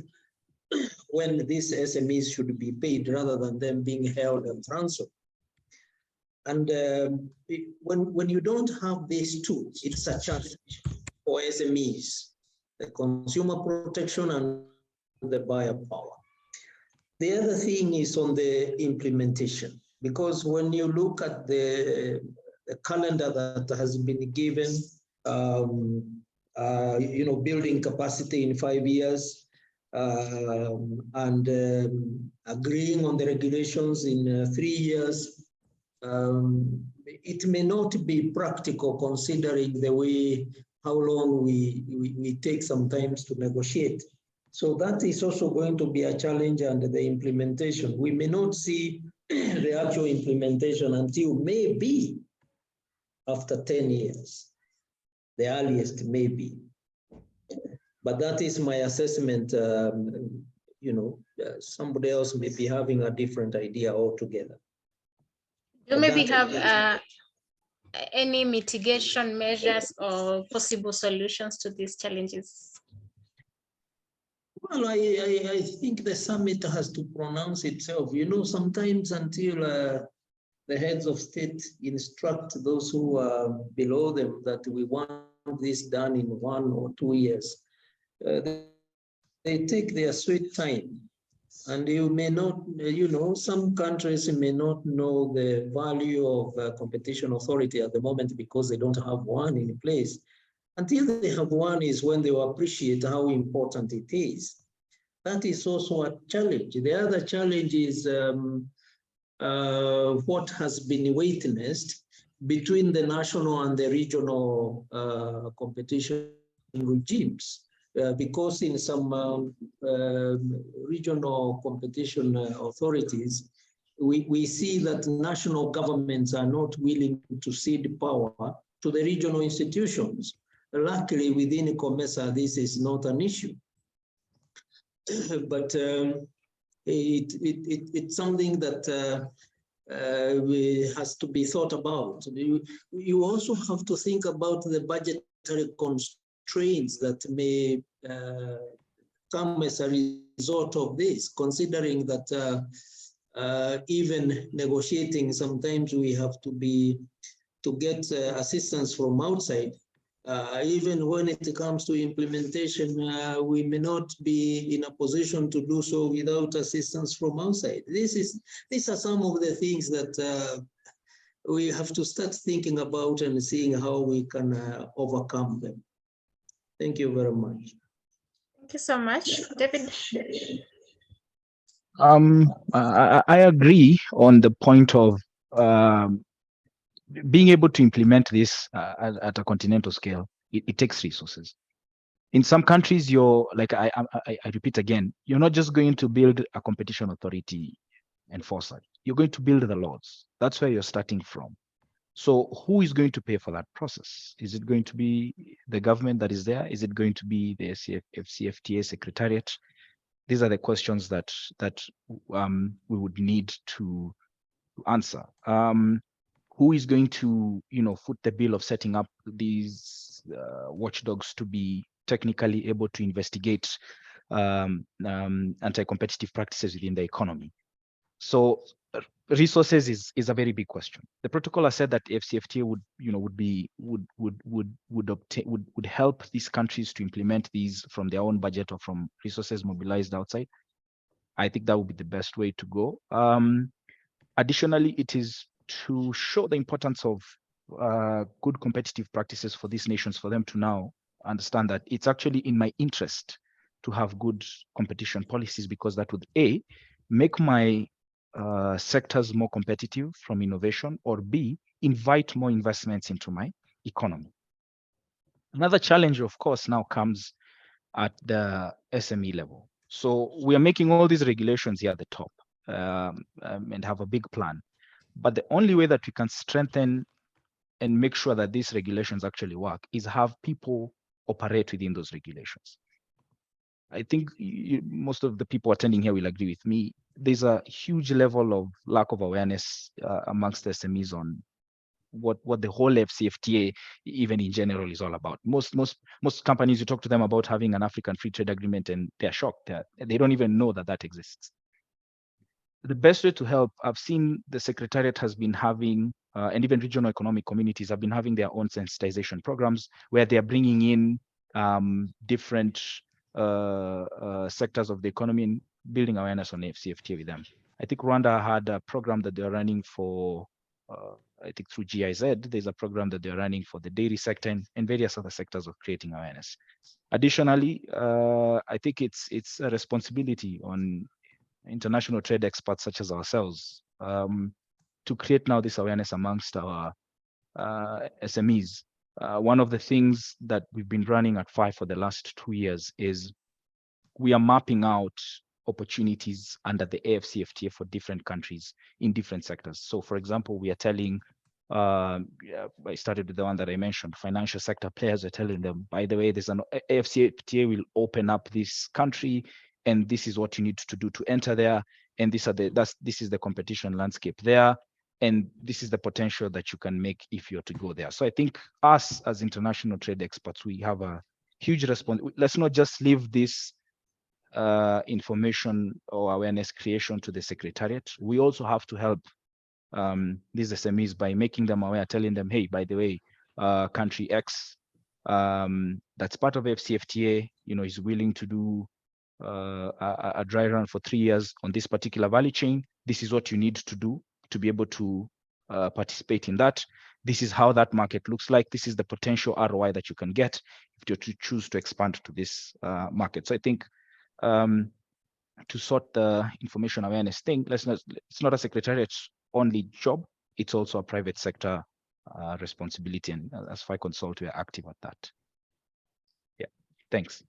when these SMEs should be paid rather than them being held at ransom. And when you don't have these tools, it's a challenge for SMEs, the consumer protection and the buyer power. The other thing is on the implementation, because when you look at the calendar that has been given, building capacity in 5 years, and agreeing on the regulations in 3 years, it may not be practical considering the way how long we take sometimes to negotiate. So that is also going to be a challenge, and the implementation. We may not see the actual implementation until maybe after 10 years, the earliest maybe. But that is my assessment. Somebody else may be having a different idea altogether. Do you maybe have any mitigation measures or possible solutions to these challenges? Well, I think the summit has to pronounce itself. Sometimes until the heads of state instruct those who are below them that we want this done in 1 or 2 years, they take their sweet time. And you may not, some countries may not know the value of competition authority at the moment because they don't have one in place. Until they have one is when they will appreciate how important it is. That is also a challenge. The other challenge is what has been witnessed between the national and the regional competition regimes. Because in some regional competition authorities, we see that national governments are not willing to cede power to the regional institutions. Luckily, within COMESA, this is not an issue. But it's something that has to be thought about. You also have to think about the budgetary constraints that may come as a result of this, considering that even negotiating, sometimes we have to get assistance from outside. Even when it comes to implementation, we may not be in a position to do so without assistance from outside. These are some of the things that we have to start thinking about and seeing how we can overcome them. Thank you very much. Thank you so much, David. I agree on the point of being able to implement this at a continental scale. It takes resources. In some countries, you're like I repeat again, you're not just going to build a competition authority enforcer. You're going to build the laws. That's where you're starting from. So who is going to pay for that process? Is it going to be the government that is there? Is it going to be the AfCFTA Secretariat? These are the questions that we would need to answer. Who is going to, foot the bill of setting up these watchdogs to be technically able to investigate anti-competitive practices within the economy? So resources is a very big question. The protocol has said that AfCFTA would help these countries to implement these from their own budget or from resources mobilized outside. I think that would be the best way to go. Additionally, it is to show the importance of good competitive practices for these nations, for them to now understand that it's actually in my interest to have good competition policies, because that would A, make my sectors more competitive from innovation, or B, invite more investments into my economy. Another challenge, of course, now comes at the SME level. So we are making all these regulations here at the top and have a big plan. But the only way that we can strengthen and make sure that these regulations actually work is have people operate within those regulations. I think most of the people attending here will agree with me. There's a huge level of lack of awareness amongst SMEs on what the whole AfCFTA, even in general, is all about. Most companies, you talk to them about having an African Free Trade Agreement, and they're shocked. They don't even know that exists. The best way to help, I've seen the Secretariat has been having, and even regional economic communities have been having their own sensitization programs where they are bringing in different sectors of the economy and building awareness on AfCFTA with them. I think Rwanda had a program that they're running for, I think through GIZ, there's a program that they're running for the dairy sector and various other sectors of creating awareness. Additionally, I think it's a responsibility on international trade experts such as ourselves to create now this awareness amongst our SMEs. One of the things that we've been running at FI for the last 2 years is we are mapping out opportunities under the AfCFTA for different countries in different sectors. So for example, we are telling, I started with the one that I mentioned, financial sector players are telling them, by the way, there's an AfCFTA will open up this country, and this is what you need to do to enter there. And this is the competition landscape there. And this is the potential that you can make if you're to go there. So I think us as international trade experts, we have a huge responsibility. Let's not just leave this information or awareness creation to the Secretariat. We also have to help these SMEs by making them aware, telling them, hey, by the way, country X that's part of AfCFTA, is willing to do a dry run for 3 years on this particular value chain. This is what you need to do to be able to participate in that. This is how that market looks like. This is the potential ROI that you can get if you choose to expand to this market. So I think to sort the information awareness thing, it's not a secretariat's only job. It's also a private sector responsibility, and as FI Consult, we are active at that. Yeah, thanks.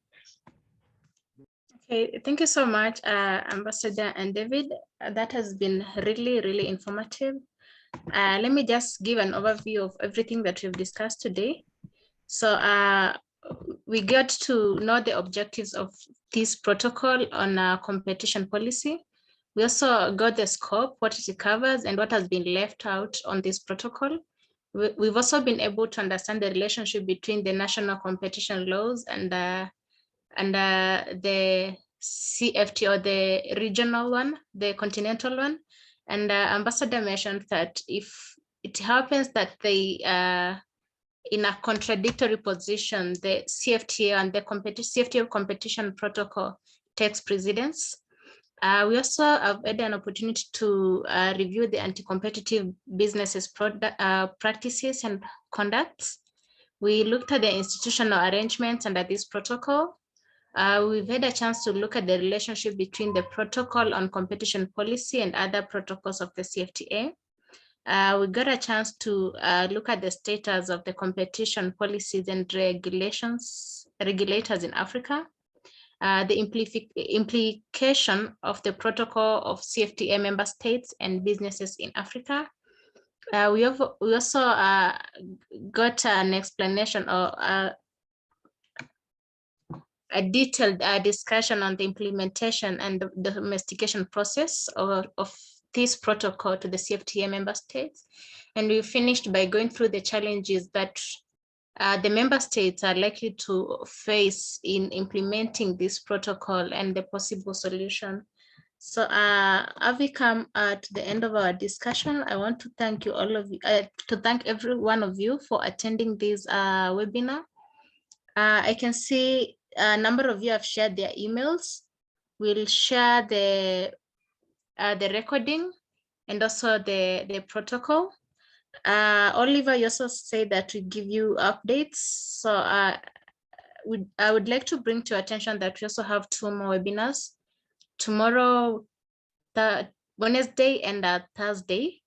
Okay, thank you so much, Ambassador and David. That has been really, really informative. Let me just give an overview of everything that we've discussed today. So we got to know the objectives of this protocol on competition policy. We also got the scope, what it covers, and what has been left out on this protocol. We've also been able to understand the relationship between the national competition laws and the CFTA, or the regional one, the continental one. And Ambassador mentioned that if it happens that they in a contradictory position, the CFTA and the CFTA competition protocol takes precedence. We also have had an opportunity to review the anti-competitive businesses practices and conducts. We looked at the institutional arrangements under this protocol. We've had a chance to look at the relationship between the protocol on competition policy and other protocols of the CFTA. We got a chance to look at the status of the competition policies and regulators in Africa, the implication of the protocol of CFTA member states and businesses in Africa. We also got an explanation or a detailed discussion on the implementation and the domestication process of this protocol to the CFTA member states. And we finished by going through the challenges that the member states are likely to face in implementing this protocol and the possible solution. So as we come to the end of our discussion, I want to thank you all of you, to thank every one of you for attending this webinar. I can see a number of you have shared their emails. We'll share the recording and also the protocol. Oliver, you also say that we give you updates. So I would like to bring to your attention that we also have 2 more webinars tomorrow, Wednesday and Thursday.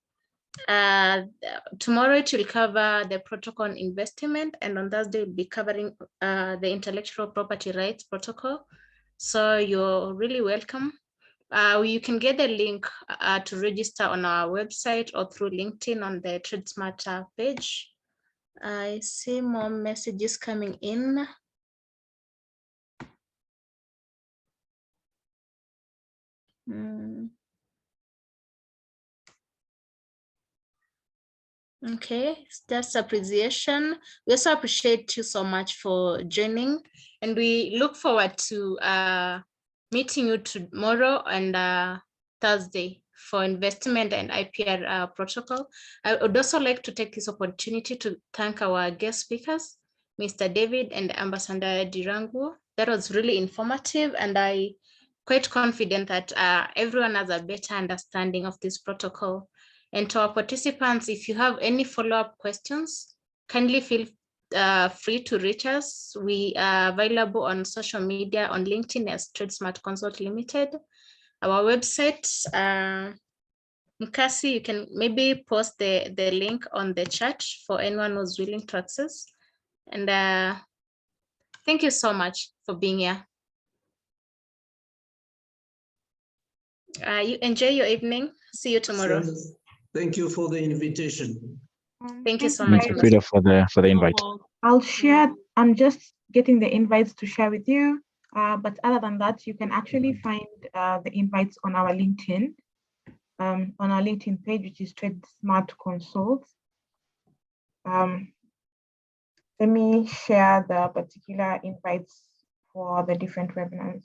Tomorrow it will cover the protocol on investment, and on Thursday we'll be covering the intellectual property rights protocol. So you're really welcome. You can get the link to register on our website or through LinkedIn on the TradeSmart page. I see more messages coming in. Okay, that's appreciation. We also appreciate you so much for joining, and we look forward to meeting you tomorrow and Thursday for investment and IPR protocol. I would also like to take this opportunity to thank our guest speakers, Mr. David and Ambassador Ndirangu. That was really informative, and I'm quite confident that everyone has a better understanding of this protocol. And to our participants, if you have any follow-up questions, kindly feel free to reach us. We are available on social media on LinkedIn as TradeSmart Consult Limited. Our website, Mkasi, you can maybe post the link on the chat for anyone who's willing to access. And thank you so much for being here. You enjoy your evening. See you tomorrow. Thank you for the invitation. Thank you so much, Frida, for the invite. I'll share. I'm just getting the invites to share with you. But other than that, you can actually find the invites on our LinkedIn, on our LinkedIn page, which is TradeSmart Consult. Let me share the particular invites for the different webinars.